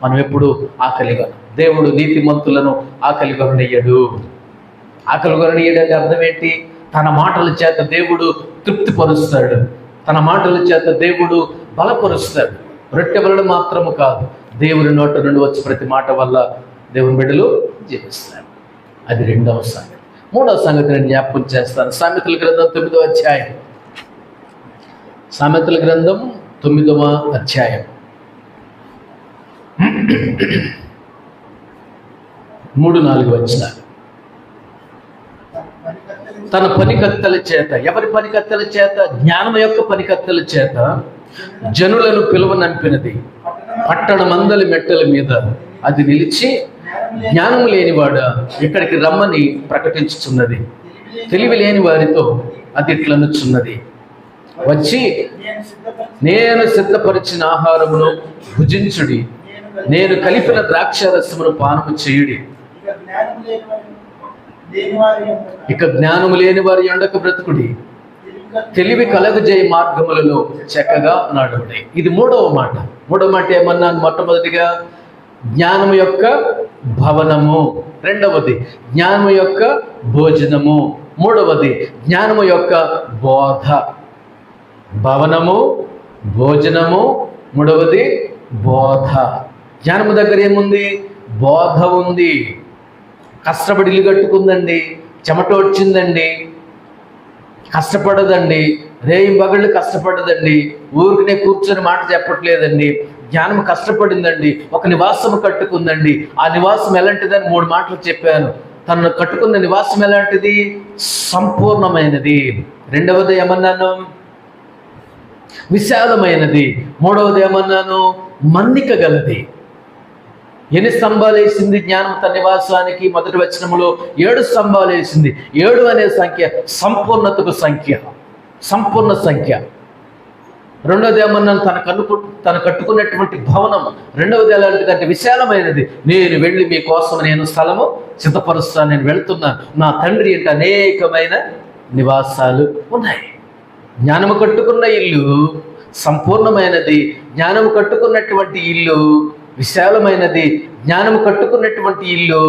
మనం ఎప్పుడు ఆకలిగా, దేవుడు నీతిమంతులను ఆకలిగొననీయడు. ఆకలిగొననీయడానికి అర్థం ఏంటి? తన మాటల చేత దేవుడు తృప్తిపరుస్తాడు, తన మాటల చేత దేవుడు బలపరుస్తాడు. రొట్టె వలన మాత్రము కాదు, దేవుని నోట నుండి వచ్చి ప్రతి మాట వల్ల దేవుని బిడ్డలు జీవిస్తారు. అది రెండవ సంగతి. మూడవ సంగతి నేను జ్ఞాపకం చేస్తాను. సామెతల గ్రంథం 9వ అధ్యాయం. సామెతల గ్రంథం 9వ అధ్యాయం 3-4 వచనాలు. తన పనికత్తెల చేత, ఎవరి పనికత్తెల చేత? జ్ఞానం యొక్క పనికత్తెల చేత జనులను పిలువనంపినది పట్టణమందలి మెట్టల మీద అది నిలిచి, జ్ఞానం లేనివాడ ఇక్కడికి రమ్మని ప్రకటించుచున్నది. తెలివి లేని వారితో అది ఇట్లనుచున్నది, వచ్చి నేను సిద్ధపరిచిన ఆహారమును భుజించుడి, నేను కలిపిన ద్రాక్షారసమును పానము చేయుడి. ఇక జ్ఞానము లేని వారి ఎండకు బ్రతుకుడి, తెలివి కలగజేయ మార్గములలో చక్కగా నడువుడి. ఇది మూడవ మాట. మూడవ మాట ఏమన్నాను? మొట్టమొదటిగా జ్ఞానము యొక్క భవనము, రెండవది జ్ఞానము యొక్క భోజనము, మూడవది జ్ఞానము యొక్క బోధ. భవనము, భోజనము, మూడవది బోధ. జ్ఞానము దగ్గర ఏముంది? బోధ ఉంది. కష్టపడి ఇల్లు కట్టుకుందండి, చెమటోడ్చిందండి, కష్టపడదండి, రేయింబగళ్ళు కష్టపడదండి, ఊరికనే కూర్చొని మాట చెప్పట్లేదండి. జ్ఞానం కష్టపడిందండి, ఒక నివాసము కట్టుకుందండి. ఆ నివాసం ఎలాంటిదని 3 మాటలు చెప్పాను. తను కట్టుకున్న నివాసం ఎలాంటిది? సంపూర్ణమైనది. రెండవది ఏమన్నాను? విశాలమైనది. మూడవది ఏమన్నాను? మన్నిక గలది. ఎన్ని స్తంభాలు వేసింది జ్ఞానం తన నివాసానికి? మొదటి వచనంలో 7 స్తంభాలు వేసింది. 7 అనే సంఖ్య సంపూర్ణతకు సంఖ్య, సంపూర్ణ సంఖ్య. రెండవది ఏమన్నాను? తన కట్టుకున్నటువంటి భవనం రెండవది ఎలాంటిదంటే విశాలమైనది. నేను వెళ్ళి మీకోసం నేను స్థలము సిద్ధపరుస్తాను, నేను వెళ్తున్నాను, నా తండ్రి అంటే అనేకమైన నివాసాలు ఉన్నాయి. జ్ఞానము కట్టుకున్న ఇల్లు సంపూర్ణమైనది, జ్ఞానము కట్టుకున్నటువంటి ఇల్లు విశాలమైనది, జ్ఞానము కట్టుకున్నటువంటి ఇల్లు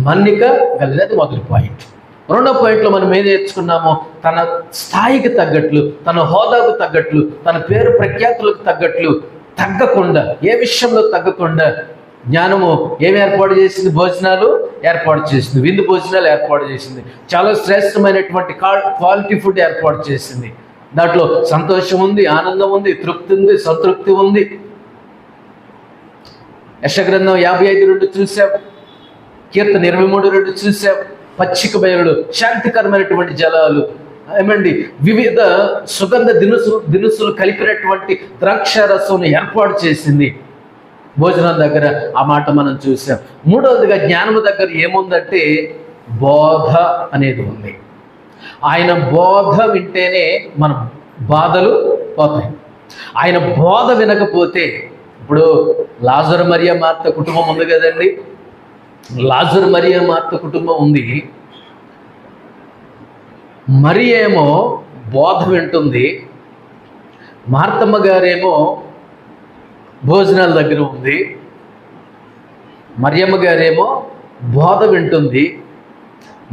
మన్నిక గలది. మొదటి పాయింట్. రెండో పాయింట్లో మనం ఏం నేర్చుకున్నామో, తన స్థాయికి తగ్గట్లు, తన హోదాకు తగ్గట్లు, తన పేరు ప్రఖ్యాతులకు తగ్గట్లు తగ్గకుండా, ఏ విషయంలో తగ్గకుండా జ్ఞానము ఏమి ఏర్పాటు చేసింది? భోజనాలు ఏర్పాటు చేసింది, విందు భోజనాలు ఏర్పాటు చేసింది, చాలా శ్రేష్టమైనటువంటి క్వాలిటీ ఫుడ్ ఏర్పాటు చేసింది. దాంట్లో సంతోషం ఉంది, ఆనందం ఉంది, తృప్తి ఉంది, సంతృప్తి ఉంది. యెషయా 55:2 చూసాం, కీర్తన 23:2 చూసాం. పచ్చిక బయలు, శాంతికరమైనటువంటి జలాలు, ఏమండి, వివిధ సుగంధ దినుసులు కలిపినటువంటి ద్రాక్షారసం ఏర్పాటు చేసింది భోజనం దగ్గర. ఆ మాట మనం చూసాం. మూడవదిగా జ్ఞానము దగ్గర ఏముందంటే బోధ అనేది ఉంది. ఆయన బోధ వింటేనే మన బాధలు పోతాయి. ఆయన బోధ వినకపోతే, ఇప్పుడు లాజరు మరియ మార్త కుటుంబం ఉంది కదండి, లాజరు మరియ మార్త కుటుంబం ఉంది. మరి ఏమో బోధ వింటుంది, మార్తమ్మ గారేమో భోజనాల దగ్గర ఉంది. మరియమ్మ గారేమో బోధ వింటుంది,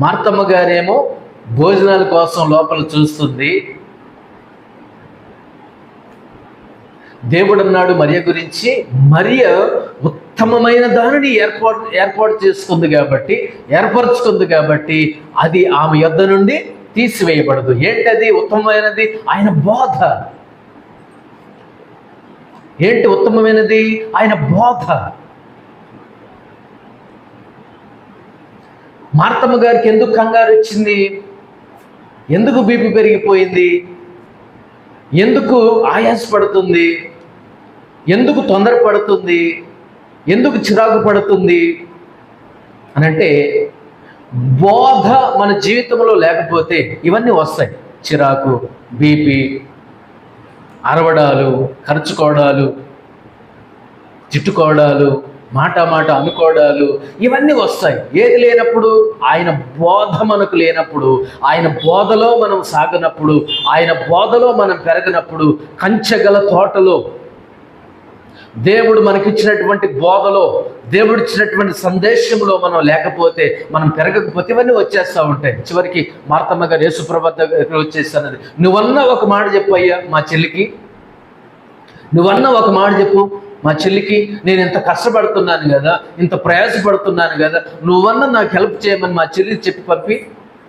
మార్తమ్మ గారేమో భోజనాల కోసం లోపల చూస్తుంది. దేవుడు అన్నాడు మరియ గురించి, మరియ ఉత్తమమైన దానిని ఏర్పాటు చేసుకుంది కాబట్టి, ఏర్పరచుకుంది కాబట్టి అది ఆమె యొద్ద నుండి తీసివేయబడదు. ఏంటది ఉత్తమమైనది? ఆయన బోధ. ఏంటి ఉత్తమమైనది? ఆయన బోధ. మార్తమ్మ గారికి ఎందుకు కంగారు వచ్చింది? ఎందుకు బీపీ పెరిగిపోయింది? ఎందుకు ఆయాసపడుతుంది? ఎందుకు తొందరపడుతుంది? ఎందుకు చిరాకు పడుతుంది అని అంటే, బోధ మన జీవితంలో లేకపోతే ఇవన్నీ వస్తాయి. చిరాకు, బీపీ, అరవడాలు, ఖర్చుకోవడాలు, తిట్టుకోవడాలు, మాట అనుకోవడాలు, ఇవన్నీ వస్తాయి. ఏది లేనప్పుడు? ఆయన బోధ మనకు లేనప్పుడు, ఆయన బోధలో మనం సాగనప్పుడు, ఆయన బోధలో మనం పెరగనప్పుడు, కంచెగల తోటలో దేవుడు మనకిచ్చినటువంటి బోధలో, దేవుడు ఇచ్చినటువంటి సందేశంలో మనం లేకపోతే, మనం పెరగకపోతే ఇవన్నీ వచ్చేస్తూ ఉంటాయి. చివరికి మార్తమ్మ గారు యేసుప్రభు దగ్గర వచ్చేస్తున్నది, నువ్వన్నా ఒక మాట చెప్పు అయ్యా మా చెల్లికి, నువ్వన్నా ఒక మాట చెప్పు మా చెల్లికి, నేను ఇంత కష్టపడుతున్నాను కదా, ఇంత ప్రయాసపడుతున్నాను కదా, నువ్వన్నా నాకు హెల్ప్ చేయమని మా చెల్లికి చెప్పి పంపి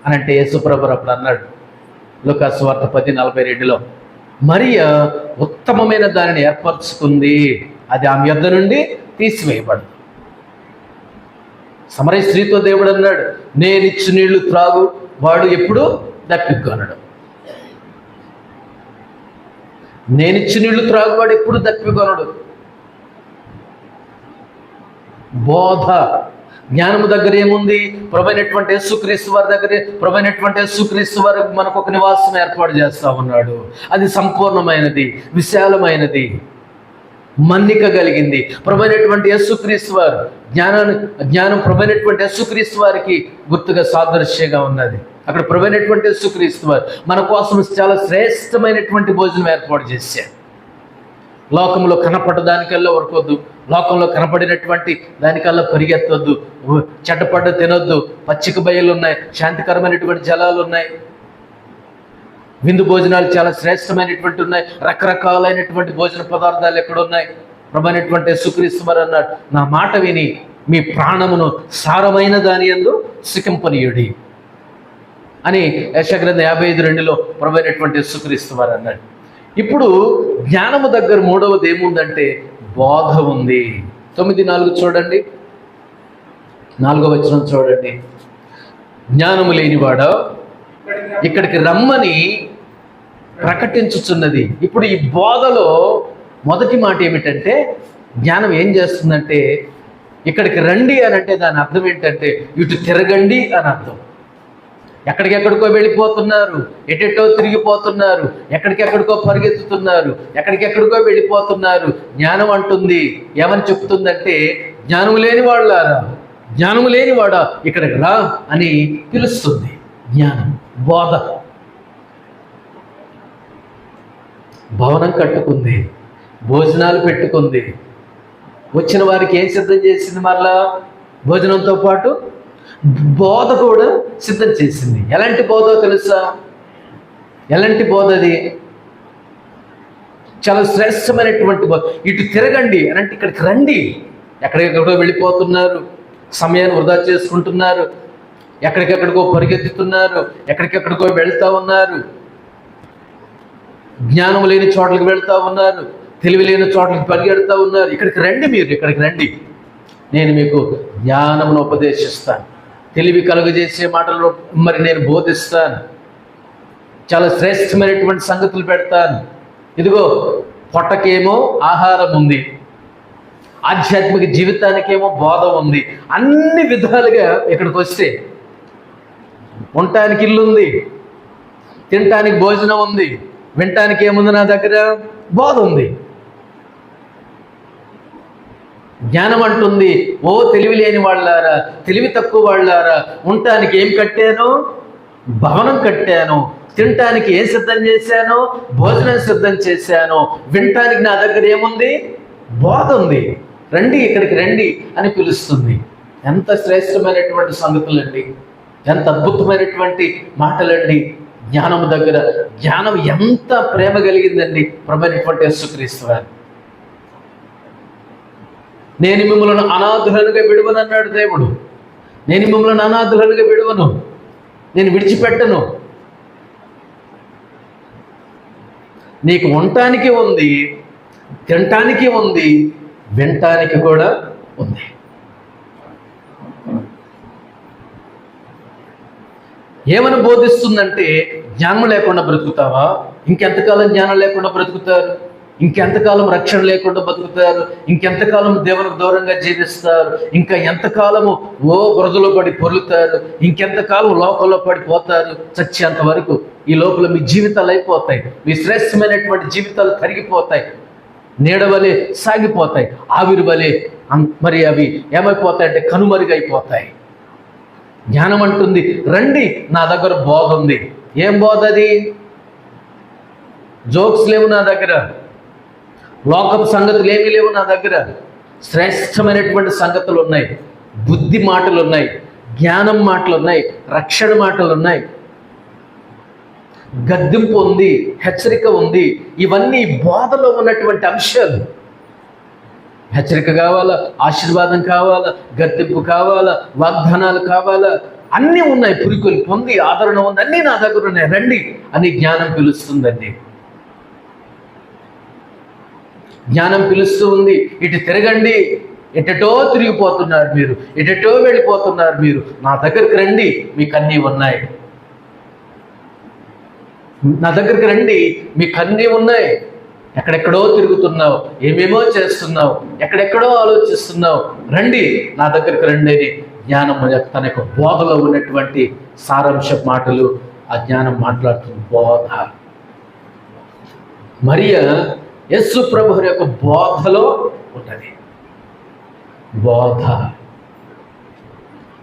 అని అంటే యేసుప్రభు అప్పుడు అన్నాడు లూకా సువార్త 10:42లో, మరియ ఉత్తమమైన దానిని ఏర్పరచుకుంది, అది ఆమె యొద్ద నుండి తీసివేయబడదు. సమరయ స్త్రీతో దేవుడు అన్నాడు, నేనిచ్చు నీళ్లు త్రాగు వాడు ఎప్పుడు దప్పికొనడు. నేనిచ్చు నీళ్లు త్రాగు వాడు ఎప్పుడు దప్పికొనడు. బోధ. జ్ఞానము దగ్గర ఏముంది? ప్రభువైనటువంటి యేసుక్రీస్తు వారి దగ్గరే. ప్రభువైనటువంటి యేసుక్రీస్తు వారు మనకు ఒక నివాసం ఏర్పాటు చేస్తా ఉన్నాడు. అది సంపూర్ణమైనది, విశాలమైనది, మన్నిక కలిగింది. ప్రభువైనటువంటి యేసుక్రీస్తు వారు జ్ఞానం ప్రభువైనటువంటి యేసుక్రీస్తు వారికి గుర్తుగా సాదృశ్యంగా ఉన్నది. అక్కడ ప్రభువైనటువంటి యేసుక్రీస్తు వారు మన కోసం చాలా శ్రేష్టమైనటువంటి భోజనం ఏర్పాటు చేశారు. లోకంలో కనపడదానికల్లా వరకొద్దు, లోకంలో కనపడినటువంటి దానికల్లా పరిగెత్తొద్దు, చెడ్డపడ్డ తినొద్దు, పచ్చిక బయలు ఉన్నాయి, శాంతికరమైనటువంటి జలాలు ఉన్నాయి, విందు భోజనాలు చాలా శ్రేష్టమైనటువంటి ఉన్నాయి, రకరకాలైనటువంటి భోజన పదార్థాలు ఎక్కడున్నాయి. ప్రభువైనటువంటి యేసుక్రీస్తు వారు అన్నాడు, నా మాట విని మీ ప్రాణమును సారమైన దాని యందు సుఖింపనీయుడి. అని యెషయా గ్రంథం 55:2 ప్రభువైనటువంటి యేసుక్రీస్తు వారు అన్నాడు. ఇప్పుడు జ్ఞానము దగ్గర మూడవది ఏముందంటే బోధ ఉంది. 9:4 చూడండి, 4వ వచనం చూడండి. జ్ఞానము లేనివాడ ఇక్కడికి రమ్మని ప్రకటించుచున్నది. ఇప్పుడు ఈ బోధలో మొదటి మాట ఏమిటంటే, జ్ఞానం ఏం చేస్తుందంటే ఇక్కడికి రండి అని అంటే దాని అర్థం ఏంటంటే ఇటు తిరగండి అని అర్థం. ఎక్కడికెక్కడికో వెళ్ళిపోతున్నారు, ఎటెటో తిరిగిపోతున్నారు, ఎక్కడికెక్కడికో పరిగెత్తుతున్నారు, ఎక్కడికెక్కడికో వెళ్ళిపోతున్నారు. జ్ఞానం అంటుంది, ఏమని చెప్తుందంటే, జ్ఞానం లేని వాళ్ళారా, జ్ఞానం లేనివాడా ఇక్కడికి రా అని పిలుస్తుంది. జ్ఞానం, బోధ. భవనం కట్టుకుంది, భోజనాలు పెట్టుకుంది, వచ్చిన వారికి ఏం సిద్ధం చేసింది? మరలా భోజనంతో పాటు బోధ కూడా సిద్ధం చేసింది. ఎలాంటి బోధో తెలుసా? ఎలాంటి బోధ అది? చాలా శ్రేష్టమైనటువంటి బోధ. ఇటు తిరగండి అని అంటే ఇక్కడికి రండి. ఎక్కడికెక్కడికో వెళ్ళిపోతున్నారు, సమయాన్ని వృధా చేసుకుంటున్నారు, ఎక్కడికెక్కడికో పరిగెత్తుతున్నారు, ఎక్కడికెక్కడికో వెళ్తూ ఉన్నారు, జ్ఞానం లేని చోట్లకి వెళ్తూ ఉన్నారు, తెలివి లేని చోట్లకి పరిగెడుతూ ఉన్నారు. ఇక్కడికి రండి, మీరు ఇక్కడికి రండి, నేను మీకు జ్ఞానమును ఉపదేశిస్తాను, తెలివి కలుగజేసే మాటలు మరి నేను బోధిస్తాను, చాలా శ్రేష్టమైనటువంటి సంగతులు పెడతాను. ఇదిగో పొట్టకేమో ఆహారం ఉంది, ఆధ్యాత్మిక జీవితానికేమో బోధ ఉంది. అన్ని విధాలుగా ఇక్కడికి వస్తే ఉండటానికి ఇల్లు ఉంది, తినటానికి భోజనం ఉంది, వినటానికి ఏముంది? నా దగ్గర బోధ ఉంది. జ్ఞానం అంటుంది, ఓ తెలివి లేని వాళ్ళారా, తెలివి తక్కువ వాళ్ళారా, ఉండటానికి ఏం కట్టాను? భవనం కట్టాను. తినటానికి ఏం సిద్ధం చేశాను? భోజనం సిద్ధం చేశాను. వినటానికి నా దగ్గర ఏముంది? బోధ ఉంది. రండి, ఇక్కడికి రండి అని పిలుస్తుంది. ఎంత శ్రేష్టమైనటువంటి సంగతులండి, ఎంత అద్భుతమైనటువంటి మాటలండి. జ్ఞానం దగ్గర జ్ఞానం ఎంత ప్రేమ కలిగిందండి ప్రభువైనటువంటి యేసుక్రీస్తు వారు. నేను మిమ్మల్ని అనాథులుగా విడువనన్నాడు దేవుడు. నేను మిమ్మల్ని అనాథులుగా విడువను, నేను విడిచిపెట్టను. నీకు ఉండటానికి ఉంది, తినటానికి ఉంది, వినటానికి కూడా ఉంది. ఏమని బోధిస్తుందంటే, జ్ఞానం లేకుండా బ్రతుకుతావా? ఇంకెంతకాలం జ్ఞానం లేకుండా బ్రతుకుతారు? ఇంకెంతకాలం రక్షణ లేకుండా బతుకుతారు? ఇంకెంతకాలం దేవునికి దూరంగా జీవిస్తారు? ఇంకా ఎంతకాలము బురదలో పడి పొర్లుతారు? ఇంకెంతకాలం లోకంలో పడిపోతారు? చచ్చేంత వరకు ఈ లోపల మీ జీవితాలు అయిపోతాయి, మీ శ్రేష్టమైనటువంటి జీవితాలు కరిగిపోతాయి, నీడవలే సాగిపోతాయి, ఆవిరి వలె మరి అవి ఏమైపోతాయంటే కనుమరుగైపోతాయి. జ్ఞానం అంటుంది, రండి, నా దగ్గర బోధ ఉంది. ఏం బోధ అది? జోక్స్ లేవు నా దగ్గర, లోకపు సంగతులు ఏమీ లేవు నా దగ్గర. శ్రేష్టమైనటువంటి సంగతులు ఉన్నాయి, బుద్ధి మాటలు ఉన్నాయి, జ్ఞానం మాటలు ఉన్నాయి, రక్షణ మాటలు ఉన్నాయి, గద్దింపు ఉంది, హెచ్చరిక ఉంది. ఇవన్నీ బోధలో ఉన్నటువంటి అంశాలు. హెచ్చరిక కావాలా, ఆశీర్వాదం కావాలా, గద్దింపు కావాలా, వాగ్దానాలు కావాలా, అన్నీ ఉన్నాయి. పురికొలు పొంది ఆదరణ ఉంది, అన్నీ నా దగ్గర ఉన్నాయి, రండి అని జ్ఞానం పిలుస్తుందండి. జ్ఞానం పిలుస్తూ ఉంది, ఇటు తిరగండి, ఎటెటో తిరిగిపోతున్నారు మీరు, ఎటెటో వెళ్ళిపోతున్నారు మీరు, నా దగ్గరికి రండి, మీకు అన్నీ ఉన్నాయి. నా దగ్గరికి రండి, మీకు అన్నీ ఉన్నాయి. ఎక్కడెక్కడో తిరుగుతున్నావు, ఏమేమో చేస్తున్నావు, ఎక్కడెక్కడో ఆలోచిస్తున్నావు, రండి, నా దగ్గరికి రండి అని జ్ఞానం తన యొక్క బోధలో ఉన్నటువంటి సారాంశ మాటలు ఆ జ్ఞానం మాట్లాడుతుంది. బోధ. మరియా యేసు ప్రభువు యొక్క బోధలో ఉన్నది. బోధ.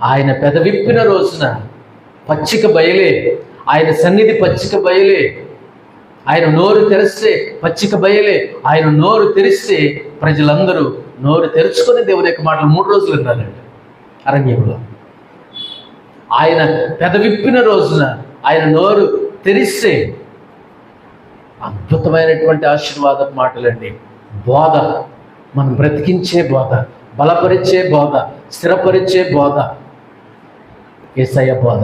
ఆయన పెదవిప్పిన రోజున పచ్చిక బయలే, ఆయన సన్నిధి పచ్చిక బయలే. ఆయన నోరు తెరిస్తే పచ్చిక బయలే. ఆయన నోరు తెరిస్తే ప్రజలందరూ నోరు తెరుచుకొని దేవుని యొక్క మాటలు 3 రోజులు విన్నారండి అరణ్యంలో. ఆయన పెదవిప్పిన రోజున, ఆయన నోరు తెరిస్తే అద్భుతమైనటువంటి ఆశీర్వాద మాటలండి. బోధ, మనం బ్రతికించే బోధ, బలపరిచే బోధ, స్థిరపరిచే బోధ, యేసయ్య బోధ.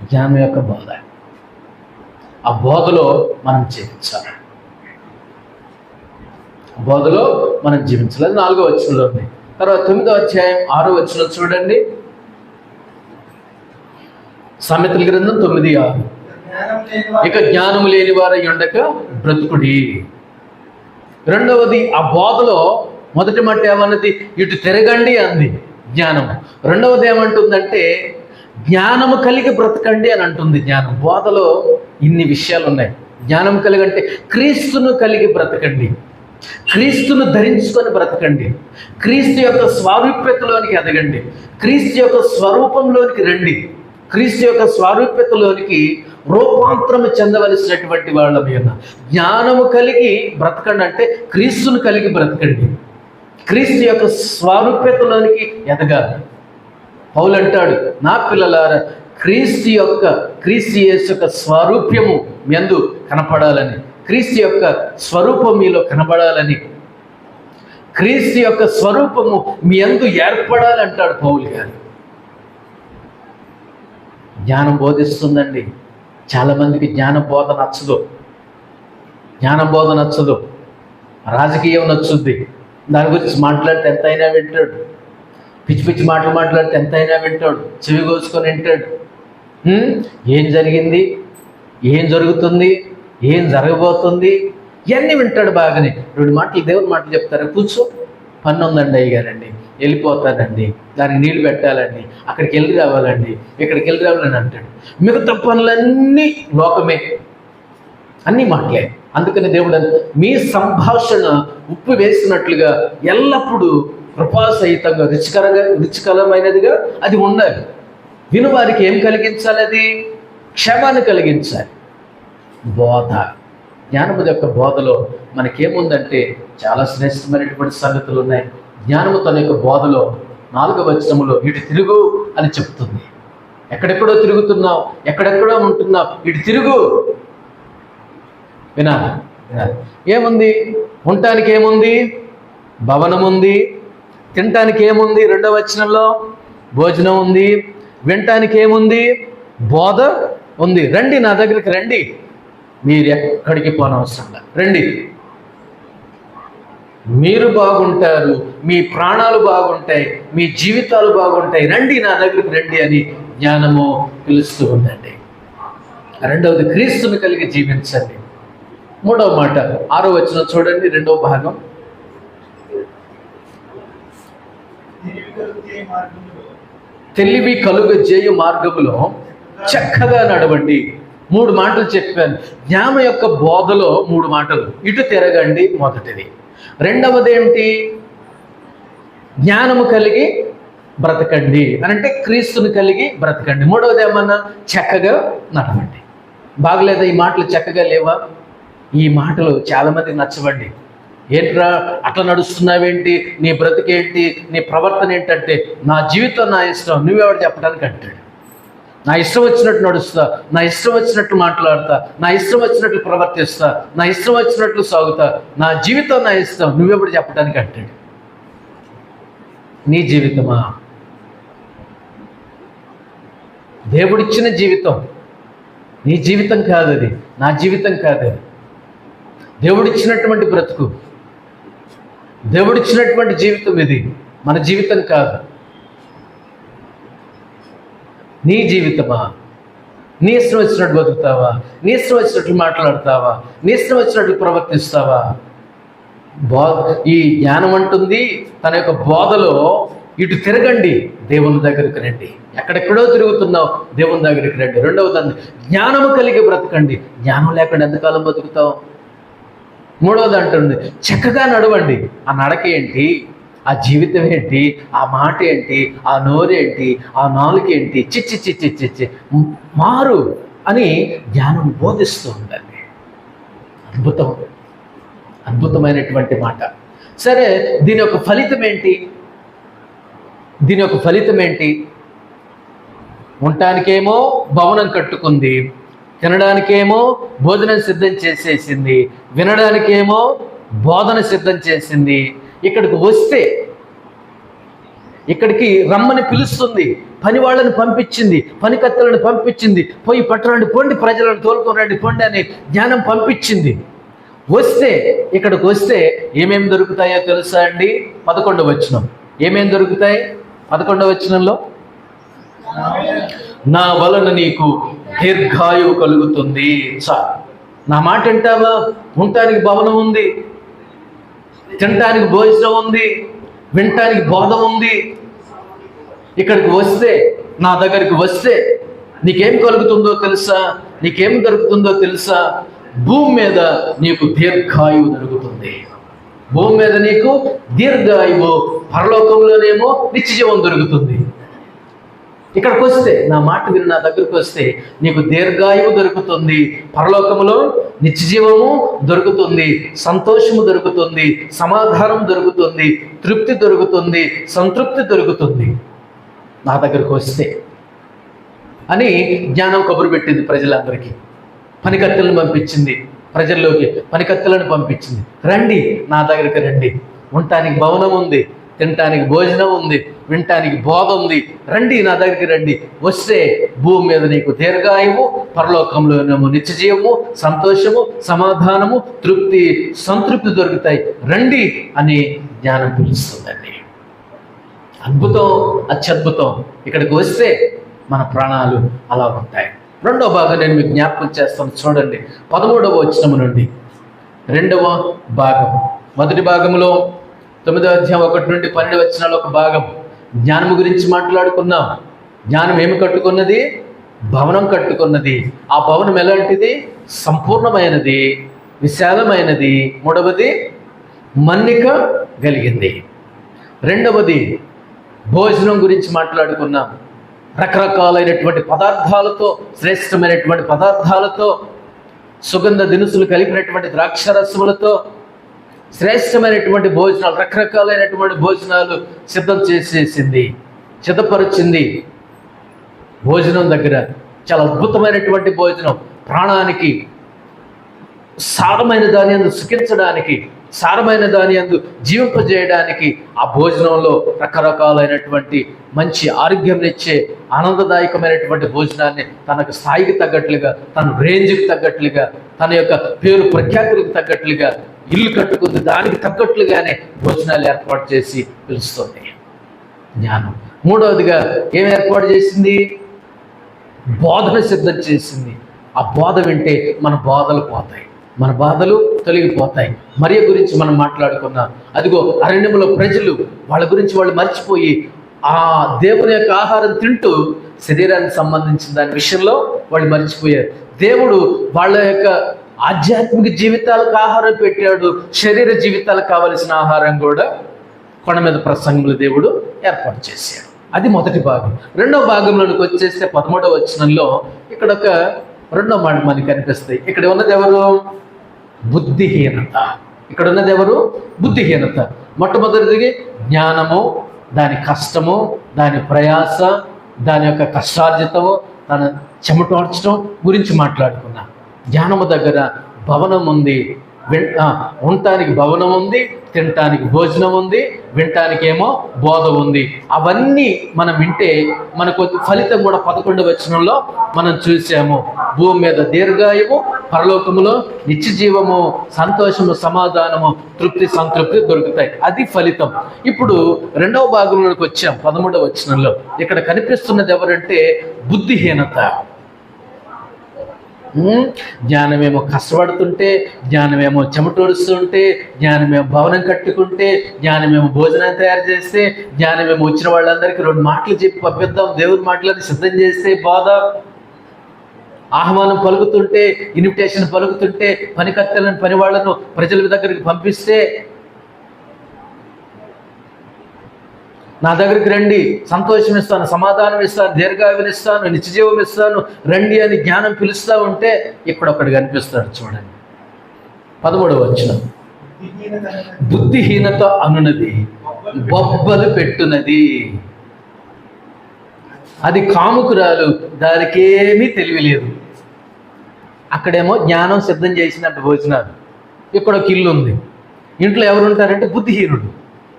జ్ఞానం యొక్క బోధ. ఆ బోధలో మనం జీవించాలి. బోధలో మనం జీవించాలి. అది 4వ వచనంలో ఉంది. తర్వాత 9వ అధ్యాయం 6వ వచనం చూడండి. సామెతల గ్రంథం 9:6. ఇక జ్ఞానము లేని వారై ఉండక బ్రతుకుడి. రెండవది ఆ బోధలో మొదటి మాట ఏమన్నది? ఇటు తిరగండి అంది జ్ఞానం. రెండవది ఏమంటుందంటే జ్ఞానము కలిగి బ్రతకండి అని అంటుంది. జ్ఞానం బోధలో ఇన్ని విషయాలు ఉన్నాయి. జ్ఞానం కలిగి అంటే క్రీస్తును కలిగి బ్రతకండి, క్రీస్తును ధరించుకొని బ్రతకండి, క్రీస్తు యొక్క స్వారూప్యతలోనికి ఎదగండి, క్రీస్తు యొక్క స్వరూపంలోనికి రండి, క్రీస్తు యొక్క స్వారూప్యతలోనికి రూపాంతరము చెందవలసినటువంటి వాళ్ళ మీద జ్ఞానము కలిగి బ్రతకండి. అంటే క్రీస్తును కలిగి బ్రతకండి, క్రీస్తు యొక్క స్వారూప్యతలోనికి ఎదగాలి. పౌలు అంటాడు, నా పిల్లలారా క్రీస్తు యేసు యొక్క స్వరూప్యము మీ యందు కనపడాలని, క్రీస్తు యొక్క స్వరూపం మీలో కనబడాలని, క్రీస్తు యొక్క స్వరూపము మీ యందు ఏర్పడాలంటాడు పౌలు గారు. జ్ఞానం బోధిస్తుందండి. చాలామందికి జ్ఞాన బోధ నచ్చదు. జ్ఞానం బోధ నచ్చదు, రాజకీయం నచ్చుద్ది. దాని గురించి మాట్లాడితే ఎంతైనా వింటాడు, పిచ్చి పిచ్చి మాటలు మాట్లాడితే ఎంతైనా వింటాడు, చెవి కోసుకొని వింటాడు. ఏం జరిగింది, ఏం జరుగుతుంది, ఏం జరగబోతుంది ఇవన్నీ వింటాడు బాగానే. 2 మాటలు దేవుని మాటలు చెప్తారు. కూర్చో, పని ఉందండి అయ్యగారండి, వెళ్ళిపోతానండి, దానికి నీళ్లు పెట్టాలండి, అక్కడికి వెళ్ళి రావాలండి, ఇక్కడికి వెళ్ళి రావాలని అంటాడు. మిగతా పనులన్నీ లోకమే, అన్నీ మాటలే. అందుకని దేవుడు మీ సంభాషణ ఉప్పు వేసినట్లుగా ఎల్లప్పుడూ కృపాసహితంగా రుచికరమైనదిగా అది ఉండాలి. వినువారికి ఏం కలిగించాలి? అది క్షేమాన్ని కలిగించాలి. బోధ, జ్ఞానము యొక్క బోధలో మనకేముందంటే చాలా శ్రేష్టమైనటువంటి సంగతులు ఉన్నాయి. జ్ఞానము తన యొక్క బోధలో 4వ వచనములో ఇటు తిరుగు అని చెప్తుంది. ఎక్కడెక్కడో తిరుగుతున్నావు, ఎక్కడెక్కడో ఉంటున్నావు, ఇటు తిరుగు. వినాలి. ఏముంది? ఉండటానికి ఏముంది? భవనం ఉంది. తినటానికి ఏముంది? 2వ వచనంలో భోజనం ఉంది. వినటానికి ఏముంది? బోధ ఉంది. రండి, నా దగ్గరికి రండి, మీరు ఎక్కడికి పోనవసరం లేదు, రండి, మీరు బాగుంటారు, మీ ప్రాణాలు బాగుంటాయి, మీ జీవితాలు బాగుంటాయి, రండి, నా దగ్గరికి రండి అని జ్ఞానము పిలుస్తూ ఉందండి. రెండవది క్రీస్తుని కలిగి జీవించండి. 3వ మాట 6వ వచనం చూడండి, 2వ భాగం. తెలివి కలుగజేయు మార్గములో చక్కగా నడవండి. 3 మాటలు చెప్పాను. జ్ఞానం యొక్క బోధలో 3 మాటలు. ఇటు తిరగండి మొదటిది. రెండవది ఏమిటి? జ్ఞానము కలిగి బ్రతకండి అని అంటే క్రీస్తుని కలిగి బ్రతకండి. మూడవది ఏమన్నా? చక్కగా నడవండి. బాగలేదా ఈ మాటలు? చక్కగా లేవా? ఈ మాటలు చాలామందికి నచ్చవండి. ఏంట్రా అట్లా నడుస్తున్నావేంటి, నీ బ్రతికేంటి, నీ ప్రవర్తన ఏంటంటే, నా జీవితం నా ఇష్టం, నువ్వెవరు చెప్పడానికి అంటాడు. నా ఇష్టం వచ్చినట్టు నడుస్తా, నా ఇష్టం వచ్చినట్లు మాట్లాడతా, నా ఇష్టం వచ్చినట్లు ప్రవర్తిస్తా, నా ఇష్టం వచ్చినట్లు సాగుతా, నా జీవితం నా ఇష్టం, నువ్వెప్పుడు చెప్పడానికి అంటాడు. నీ జీవితమా? దేవుడిచ్చిన జీవితం, నీ జీవితం కాదు అది, నా జీవితం కాదు అది. దేవుడిచ్చినటువంటి బ్రతుకు, దేవుడిచ్చినటువంటి జీవితం ఇది, మన జీవితం కాదు. నీ జీవితమా? నీ ఇష్టం వచ్చినట్టు బతుకుతావా? నీ ఇష్టం వచ్చినట్లు మాట్లాడతావా? నీ ఇష్టం వచ్చినట్లు ప్రవర్తిస్తావా? ఈ జ్ఞానం అంటుంది తన యొక్క బోధలో ఇటు తిరగండి, దేవుని దగ్గరికి రండి. ఎక్కడెక్కడో తిరుగుతున్నావు, దేవుని దగ్గరికి రండి. రెండవది జ్ఞానము కలిగి బ్రతకండి. జ్ఞానం లేకుండా ఎంతకాలం బతుకుతావు? మూడవది అంటుంది చక్కగా నడవండి. ఆ నడక ఏంటి? ఆ జీవితం ఏంటి? ఆ మాట ఏంటి? ఆ నోరేంటి? ఆ నాలుక ఏంటి? చిచ్చి చిచ్చి చిచ్చి మారు అని జ్ఞానం బోధిస్తూ ఉందండి. అద్భుతం, అద్భుతమైనటువంటి మాట. సరే, దీని యొక్క ఫలితం ఏంటి? దీని యొక్క ఫలితం ఏంటి? ఉండటానికేమో భవనం కట్టుకుంది, తినడానికేమో భోజనం సిద్ధం చేసేసింది, వినడానికేమో బోధన సిద్ధం చేసింది. ఇక్కడికి వస్తే, ఇక్కడికి రమ్మని పిలుస్తుంది, పని వాళ్ళని పంపించింది, పని కత్తెలను పంపించింది, పోయి పట్టరండి పొండి, ప్రజలను తోలుకొని రండి పొండి అని జ్ఞానం పంపించింది. వస్తే ఇక్కడికి వస్తే ఏమేమి దొరుకుతాయో తెలుసా అండి? 11వ వచనం ఏమేమి దొరుకుతాయి? 11వ వచనంలో నా వలన నీకు దీర్ఘాయువు కలుగుతుంది. నా మాట వింటావా? ఉండటానికి భవనం ఉంది, తినటానికి భోజనం ఉంది, వినటానికి బోధ ఉంది. ఇక్కడికి వస్తే, నా దగ్గరికి వస్తే నీకేం కలుగుతుందో తెలుసా? నీకేం దొరుకుతుందో తెలుసా? భూమి మీద నీకు దీర్ఘాయువు దొరుకుతుంది. భూమి మీద నీకు దీర్ఘాయువు, పరలోకంలోనేమో నిత్యజీవం దొరుకుతుంది. ఇక్కడికి వస్తే, నా మాట విని నా దగ్గరికి వస్తే నీకు దీర్ఘాయువు దొరుకుతుంది, పరలోకములో నిత్యజీవము దొరుకుతుంది, సంతోషము దొరుకుతుంది, సమాధానం దొరుకుతుంది, తృప్తి దొరుకుతుంది, సంతృప్తి దొరుకుతుంది నా దగ్గరికి వస్తే అని జ్ఞానం కబురు పెట్టింది ప్రజలందరికీ. పనికత్తెలను పంపించింది, ప్రజల్లోకి పనికత్తెలను పంపించింది. రండి నా దగ్గరికి రండి, ఉండటానికి భవనం ఉంది, తినటానికి భోజనం ఉంది, వినటానికి బోధ ఉంది, రండి నా దగ్గరికి రండి. వస్తే భూమి మీద నీకు దీర్ఘాయువు, పరలోకంలోనేమో నిత్యజీవము, సంతోషము, సమాధానము, తృప్తి, సంతృప్తి దొరుకుతాయి, రండి అని జ్ఞానం పిలుస్తుందండి. అద్భుతం, అత్యద్భుతం. ఇక్కడికి వస్తే మన ప్రాణాలు అలా ఉంటాయి. రెండవ భాగం నేను మీకు జ్ఞాపకం చేస్తాను, చూడండి. 13వ వచనం నుండి 2వ భాగం. మొదటి భాగంలో 9వ అధ్యాయం 1 నుండి 12 వచనాలు ఒక భాగం. జ్ఞానము గురించి మాట్లాడుకున్నాం. జ్ఞానం ఏమి కట్టుకున్నది? భవనం కట్టుకున్నది. ఆ భవనం ఎలాంటిది? సంపూర్ణమైనది, విశాలమైనది. 3వది మన్నిక కలిగింది. 2వది భోజనం గురించి మాట్లాడుకున్నాం. రకరకాలైనటువంటి పదార్థాలతో, శ్రేష్టమైనటువంటి పదార్థాలతో, సుగంధ దినుసులు కలిపినటువంటి ద్రాక్షరసములతో శ్రేష్టమైనటువంటి భోజనాలు, రకరకాలైనటువంటి భోజనాలు సిద్ధం చేసేసింది, సిద్ధపరిచింది. భోజనం దగ్గర చాలా అద్భుతమైనటువంటి భోజనం, ప్రాణానికి సారమైన దాని అందు సుఖించడానికి, సారమైన దాని అందు జీవింపజేయడానికి ఆ భోజనంలో రకరకాలైనటువంటి మంచి ఆరోగ్యంనిచ్చే ఆనందదాయకమైనటువంటి భోజనాన్ని తనకు స్థాయికి తగ్గట్లుగా, తన రేంజ్కి తగ్గట్లుగా, తన యొక్క పేరు ప్రఖ్యాతులకు తగ్గట్లుగా, ఇల్లు కట్టుకుంది దానికి తగ్గట్లుగానే భోజనాలు ఏర్పాటు చేసి పిలుస్తుంది జ్ఞానం. 3వదిగా ఏం ఏర్పాటు చేసింది? బోధన సిద్ధం చేసింది. ఆ బోధ వింటే మన బాధలు పోతాయి, మన బాధలు తొలగిపోతాయి. మరియ గురించి మనం మాట్లాడుకున్నాం. అదిగో అరణ్యంలో ప్రజలు, వాళ్ళ గురించి వాళ్ళు మర్చిపోయి ఆ దేవుని యొక్క ఆహారం తింటూ శరీరానికి సంబంధించిన దాని విషయంలో వాళ్ళు మర్చిపోయారు. దేవుడు వాళ్ళ యొక్క ఆధ్యాత్మిక జీవితాలకు ఆహారం పెట్టాడు, శరీర జీవితాలకు కావలసిన ఆహారం కూడా కొండ మీద ప్రసంగంలో దేవుడు ఏర్పాటు చేశాడు. అది మొదటి భాగం. రెండవ భాగంలోనికి వచ్చేస్తే 13వ వచనంలో ఇక్కడ ఒక రెండో మాట మనకి కనిపిస్తాయి. ఇక్కడ ఉన్నది ఎవరు? బుద్ధిహీనత. ఇక్కడ ఉన్నది ఎవరు? బుద్ధిహీనత. మొట్టమొదటిది జ్ఞానము, దాని కష్టము, దాని ప్రయాస, దాని యొక్క కష్టార్జితము, తన చెమటోడ్చడం గురించి మాట్లాడుకున్నాం. జ్ఞానము దగ్గర భవనం ఉంది, ఉండటానికి భవనం ఉంది, తినటానికి భోజనం ఉంది, వినటానికి ఏమో బోధ ఉంది. అవన్నీ మనం వింటే మనకు ఫలితం కూడా 11వ వచనంలో మనం చూసాము. భూమి మీద దీర్ఘాయువు, పరలోకములో నిత్యజీవము, సంతోషము, సమాధానము, తృప్తి, సంతృప్తి దొరుకుతాయి. అది ఫలితం. ఇప్పుడు 2వ భాగంలోకి వచ్చాం 13వ వచనంలో. ఇక్కడ కనిపిస్తున్నది ఎవరంటే బుద్ధిహీనత. జ్ఞానమేమో కష్టపడుతుంటే, జ్ఞానమేమో చెమటోడుస్తుంటే, జ్ఞానమేమో భవనం కట్టుకుంటే, జ్ఞానమేమో భోజనాన్ని తయారు చేస్తే, జ్ఞానమేమో వచ్చిన వాళ్ళందరికీ 2 మాటలు చెప్పి పంపిద్దాం, దేవుని మాటలని సిద్ధం చేస్తే, బాధ ఆహ్వానం పలుకుతుంటే, ఇన్విటేషన్ పలుకుతుంటే, పనికత్తెలను, పని వాళ్ళను ప్రజల దగ్గరికి పంపిస్తే, నా దగ్గరికి రండి, సంతోషం ఇస్తాను, సమాధానం ఇస్తాను, దీర్ఘాయువుని ఇస్తాను, నిత్యజీవం ఇస్తాను, రండి అని జ్ఞానం పిలుస్తూ ఉంటే ఇక్కడ ఒకటి కనిపిస్తాడు. చూడండి 13వ వచనం. బుద్ధిహీనత అనున్నది బొబ్బలు పెట్టునది, అది కాముకురాలు, దానికేమీ తెలియలేదు. అక్కడేమో జ్ఞానం సిద్ధం చేసినట్టు భోజనాలు, ఇక్కడ ఒక ఇల్లు ఉంది, ఇంట్లో ఎవరు ఉంటారంటే బుద్ధిహీనుడు,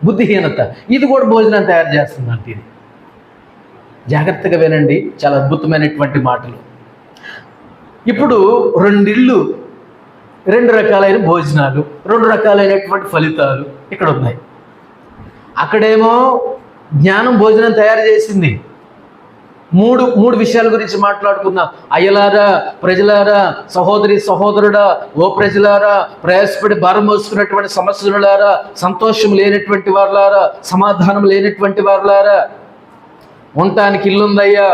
బుద్ధిహీనత. ఇది కూడా భోజనం తయారు చేస్తుందంటే ఇది జాగ్రత్తగా వినండి, చాలా అద్భుతమైనటువంటి మాటలు. ఇప్పుడు రెండిళ్ళు, రెండు రకాలైన భోజనాలు, రెండు రకాలైనటువంటి ఫలితాలు ఇక్కడ ఉన్నాయి. అక్కడేమో జ్ఞానం భోజనం తయారు చేసింది. మూడు విషయాల గురించి మాట్లాడుకుందాం. అయ్యలారా, ప్రజలారా, సహోదరి సహోదరుడా, ఓ ప్రజలారా, ప్రయాసపడి భారం మోసుకున్నటువంటి సమస్యలారా, సంతోషం లేనటువంటి వారులారా, సమాధానం లేనటువంటి వారులారా, ఉండటానికి ఇల్లు ఉందయ్యా,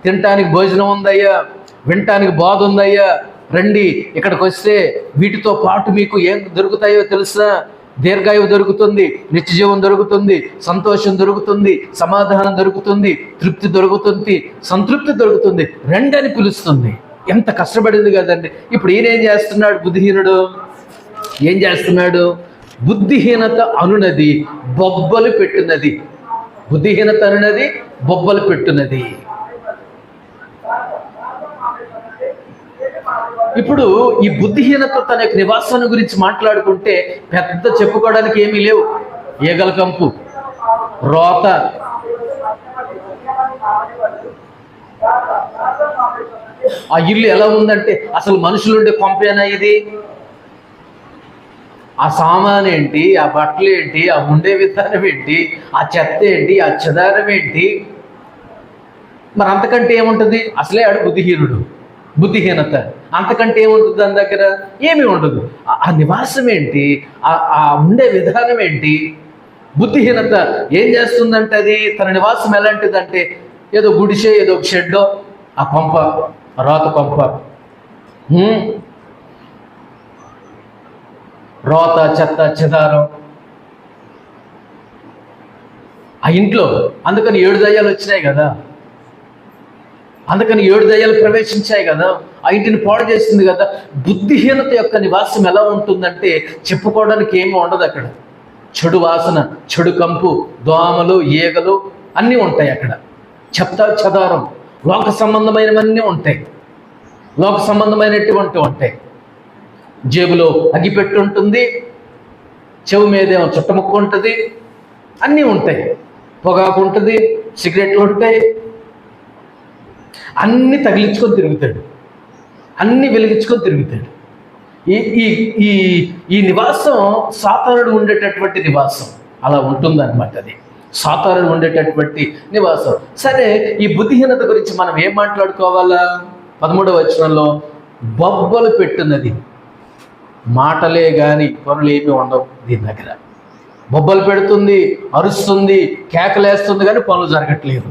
తినటానికి భోజనం ఉందయ్యా, వినటానికి బోధ ఉందయ్యా, రండి ఇక్కడికి వస్తే వీటితో పాటు మీకు ఏం దొరుకుతాయో తెలుసా? దీర్ఘాయువు దొరుకుతుంది, నిత్యజీవం దొరుకుతుంది, సంతోషం దొరుకుతుంది, సమాధానం దొరుకుతుంది, తృప్తి దొరుకుతుంది, సంతృప్తి దొరుకుతుంది, రండి అని పిలుస్తుంది. ఎంత కష్టపడింది కదండి. ఇప్పుడు ఈయన ఏం చేస్తున్నాడు? బుద్ధిహీనుడు ఏం చేస్తున్నాడు? బుద్ధిహీనత అనునది బొబ్బలు పెట్టున్నది. బుద్ధిహీనత అనునది బొబ్బలు పెట్టున్నది. ఇప్పుడు ఈ బుద్ధిహీనత తన యొక్క నివాసాన్ని గురించి మాట్లాడుకుంటే పెద్ద చెప్పుకోవడానికి ఏమీ లేవు. ఈగల కంపు, రోత, ఆ ఇల్లు ఎలా ఉందంటే అసలు మనుషులుండే కొంపేనా ఇది? ఆ సామాన్ ఏంటి, ఆ బట్టలు ఏంటి, ఆ ఉండే విధానం ఏంటి, ఆ చెత్త ఏంటి, ఆ చెదారం ఏంటి? మరి అంతకంటే ఏముంటుంది? అసలే ఆడు బుద్ధిహీనుడు, బుద్ధిహీనత. అంతకంటే ఏముంటుంది దాని దగ్గర? ఏమీ ఉండదు. ఆ నివాసం ఏంటి, ఆ ఉండే విధానం ఏంటి? బుద్ధిహీనత ఏం చేస్తుందంటే అది తన నివాసం ఎలాంటిదంటే ఏదో గుడిసే, ఏదో ఒక షెడ్డో, ఆ కొంప, రోత కొంప, రోత, చెత్త, చెదారం ఆ ఇంట్లో. అందుకని 7 దయ్యాలు వచ్చినాయి కదా, అందుకని 7 దయ్యాలు ప్రవేశించాయి కదా, ఆ ఇంటిని పాడు చేసింది కదా. బుద్ధిహీనత యొక్క నివాసం ఎలా ఉంటుందంటే చెప్పుకోవడానికి ఏమీ ఉండదు అక్కడ. చెడు వాసన, చెడు కంపు, దోమలు, ఈగలు అన్నీ ఉంటాయి అక్కడ. చెత్త, చెదారం, లోక సంబంధమైనవన్నీ ఉంటాయి, లోక సంబంధమైనటువంటి ఉంటాయి. జేబులో అగ్గిపెట్టి ఉంటుంది, చెవు మీదేమో చుట్టముక్క ఉంటుంది, అన్నీ ఉంటాయి. పొగాకు ఉంటుంది, సిగరెట్లు ఉంటాయి, అన్నీ తగిలించుకొని తిరుగుతాడు, అన్నీ వెలిగించుకొని తిరుగుతాడు. ఈ నివాసం సాతానుడు ఉండేటటువంటి నివాసం అలా ఉంటుందన్నమాట. అది సాతానుడు ఉండేటటువంటి నివాసం. సరే, ఈ బుద్ధిహీనత గురించి మనం ఏం మాట్లాడుకోవాలా? 13వ వచనంలో బొబ్బలు పెట్టున్నది. మాటలే కానీ పనులు ఏమీ ఉండవు దీని దగ్గర. బొబ్బలు పెడుతుంది, అరుస్తుంది, కేకలేస్తుంది, కానీ పనులు జరగట్లేదు.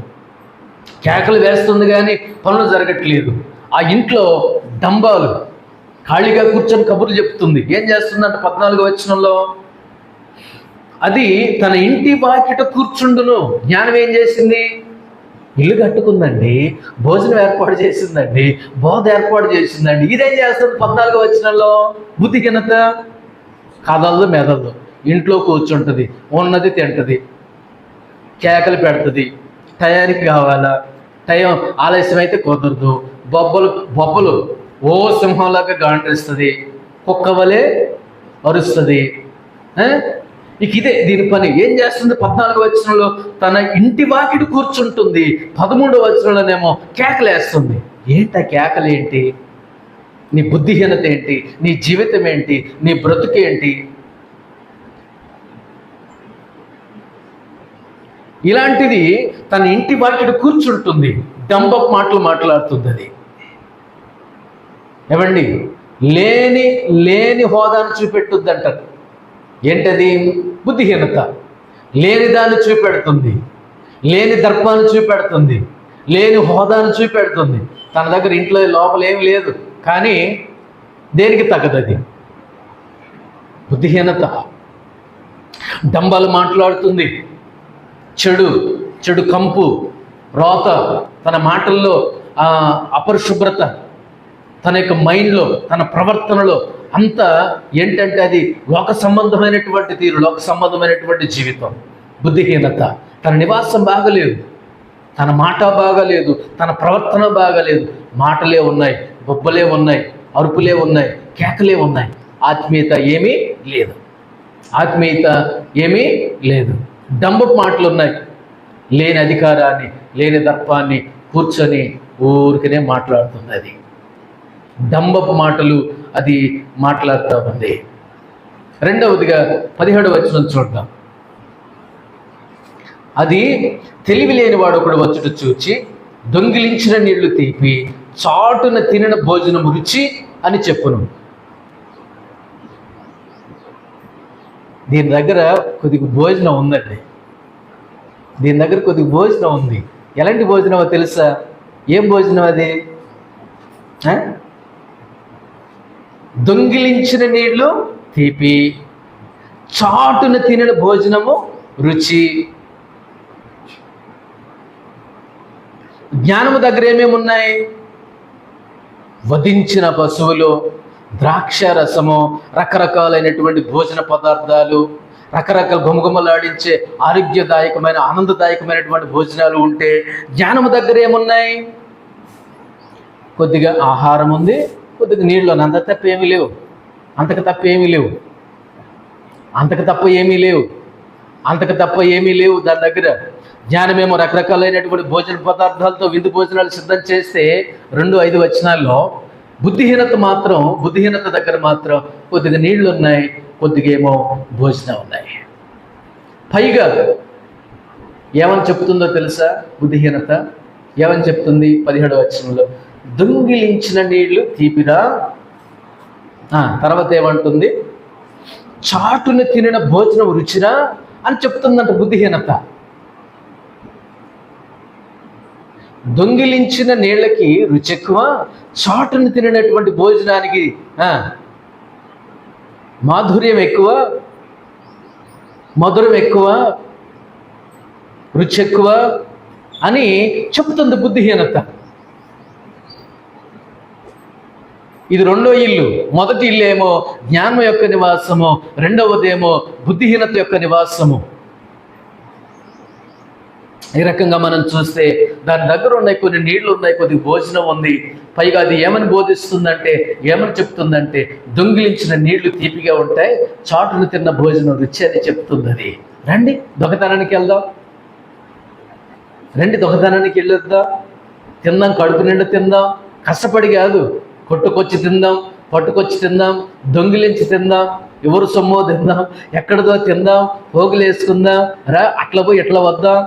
కేకలు వేస్తుంది కానీ పనులు జరగట్లేదు. ఆ ఇంట్లో డంబాలు ఖాళీగా కూర్చొని కబుర్లు చెప్తుంది. ఏం చేస్తుందంటే 14వ వచనంలో, అది తన ఇంటి వాకిట కూర్చుండును. జ్ఞానం ఏం చేసింది? ఇల్లు కట్టుకుందండి, భోజనం ఏర్పాటు చేసిందండి, బోధ ఏర్పాటు చేసిందండి. ఇదేం చేస్తుంది? 14వ వచనంలో బుద్ధిహీనత కదలదు, మెదలదు, ఇంట్లో కూర్చుంటుంది, ఉన్నది తింటుంది, కేకలు పెడుతుంది, టయానికి కావాలా, టైం ఆలస్యం అయితే కుదరదు, బొబ్బలు ఓ సింహంలాగా గాండ్రిస్తుంది, కుక్క వలె అరుస్తుంది. ఇక ఇదే దీని పని. ఏం చేస్తుంది? 14వ వచనంలో తన ఇంటి వాకిటి కూర్చుంటుంది, 13వ వచనంలోనేమో కేకలేస్తుంది. ఏంటి ఆ కేకలు? ఏంటి? నీ బుద్ధిహీనత ఏంటి? నీ జీవితం ఏంటి? నీ బ్రతుకేంటి? ఇలాంటిది తన ఇంటి వాకిటి కూర్చుంటుంది, డంబప్ మాటలు మాట్లాడుతుంది. అది ఏమండి? లేని హోదాను చూపెట్టుద్ది అంటారు. ఏంటది? బుద్ధిహీనత. లేని దాన్ని చూపెడుతుంది, లేని దర్పాన్ని చూపెడుతుంది, లేని హోదాను చూపెడుతుంది. తన దగ్గర ఇంట్లో లోపల ఏమి లేదు, కానీ దేనికి తగ్గదు అది బుద్ధిహీనత. డంబాలు మాట్లాడుతుంది, చెడు కంపు, రోత, తన మాటల్లో అపరిశుభ్రత, తన యొక్క మైండ్లో, తన ప్రవర్తనలో అంతా ఏంటంటే అది లోక సంబంధమైనటువంటి తీరు, లోక సంబంధమైనటువంటి జీవితం. బుద్ధిహీనత. తన నివాసం బాగలేదు, తన మాట బాగలేదు, తన ప్రవర్తన బాగలేదు. మాటలే ఉన్నాయి, బొబ్బలే ఉన్నాయి, అరుపులే ఉన్నాయి, కేకలే ఉన్నాయి. ఆత్మీయత ఏమీ లేదు, ఆత్మీయత ఏమీ లేదు. డంబపు మాటలు ఉన్నాయి, లేని అధికారాన్ని, లేని దర్పాన్ని కూర్చొని ఊరికనే మాట్లాడుతుంది. అది డంబపు మాటలు అది మాట్లాడుతూ ఉంది. రెండవదిగా 17వ వచనం చూద్దాం. అది తెలివి లేని వాడు ఒకడు వచ్చుట చూచి దొంగిలించిన నీళ్లు తీపి చాటున తినిన భోజనం రుచి అని చెప్పును. దీని దగ్గర కొద్దిగా భోజనం ఉందండి. దీని దగ్గర కొద్దిగా భోజనం ఉంది. ఎలాంటి భోజనమో తెలుసా? ఏం భోజనం అది? దొంగిలించిన నీళ్లు తీపి, చాటున తినిన భోజనము రుచి. జ్ఞానము దగ్గర ఏమేమి ఉన్నాయి? వధించిన పశువులు, ద్రాక్ష రసము, రకరకాలైనటువంటి భోజన పదార్థాలు, రకరకాల గుమగుమలాడించే ఆరోగ్యదాయకమైన ఆనందదాయకమైనటువంటి భోజనాలు ఉంటే, జ్ఞానము దగ్గర ఏమున్నాయి? కొద్దిగా ఆహారం ఉంది, కొద్దిగా నీళ్ళు. అంత తప్ప ఏమీ లేవు, అంతకు తప్ప ఏమీ లేవు, అంతకు తప్ప ఏమీ లేవు, అంతకు తప్ప ఏమీ లేవు దాని దగ్గర. జ్ఞానమేమో రకరకాలైనటువంటి భోజన పదార్థాలతో విందు భోజనాలు సిద్ధం చేస్తే 2-5 వచనాల్లో బుద్ధిహీనత దగ్గర మాత్రం కొద్దిగా నీళ్లు ఉన్నాయి, కొద్దిగా ఏమో భోజనం ఉన్నాయి. పైగా ఏమని చెప్తుందో తెలుసా? బుద్ధిహీనత ఏమని చెప్తుంది? 17వ వచనంలో దొంగిలించిన నీళ్లు తీపిరా. తర్వాత ఏమంటుంది? చాటున తినిన భోజనం రుచిరా అని చెప్తుందంట బుద్ధిహీనత. దొంగిలించిన నీళ్ళకి రుచి ఎక్కువ, చాటును తినటువంటి భోజనానికి మాధుర్యం ఎక్కువ, మధురం ఎక్కువ, రుచి ఎక్కువ అని చెప్తుంది బుద్ధిహీనత. ఇది రెండో ఇల్లు. మొదటి ఇల్లు ఏమో జ్ఞానం యొక్క నివాసము, రెండవదేమో బుద్ధిహీనత యొక్క నివాసము. ఈ రకంగా మనం చూస్తే దాని దగ్గర ఉన్నాయి కొన్ని నీళ్లు ఉన్నాయి, కొద్ది భోజనం ఉంది. పైగా అది ఏమని బోధిస్తుందంటే, ఏమని చెప్తుందంటే దొంగిలించిన నీళ్లు తీపిగా ఉంటాయి, చాటును తిన్న భోజనం రుచి అని చెప్తుంది. అది రండి దొంగతనానికి వెళ్దాం, రండి దొంగతనానికి వెళ్ళొద్దాం, తిందాం, కడుపు నిండా తిందాం, కష్టపడి కాదు, కొట్టుకొచ్చి తిందాం, పట్టుకొచ్చి తిందాం, దొంగిలించి తిందాం, ఎవరు సొమ్మో తిందాం, ఎక్కడిదో తిందాం, పోగులు వేసుకుందాం, రా అట్లా పోయి ఎట్లా వద్దాం,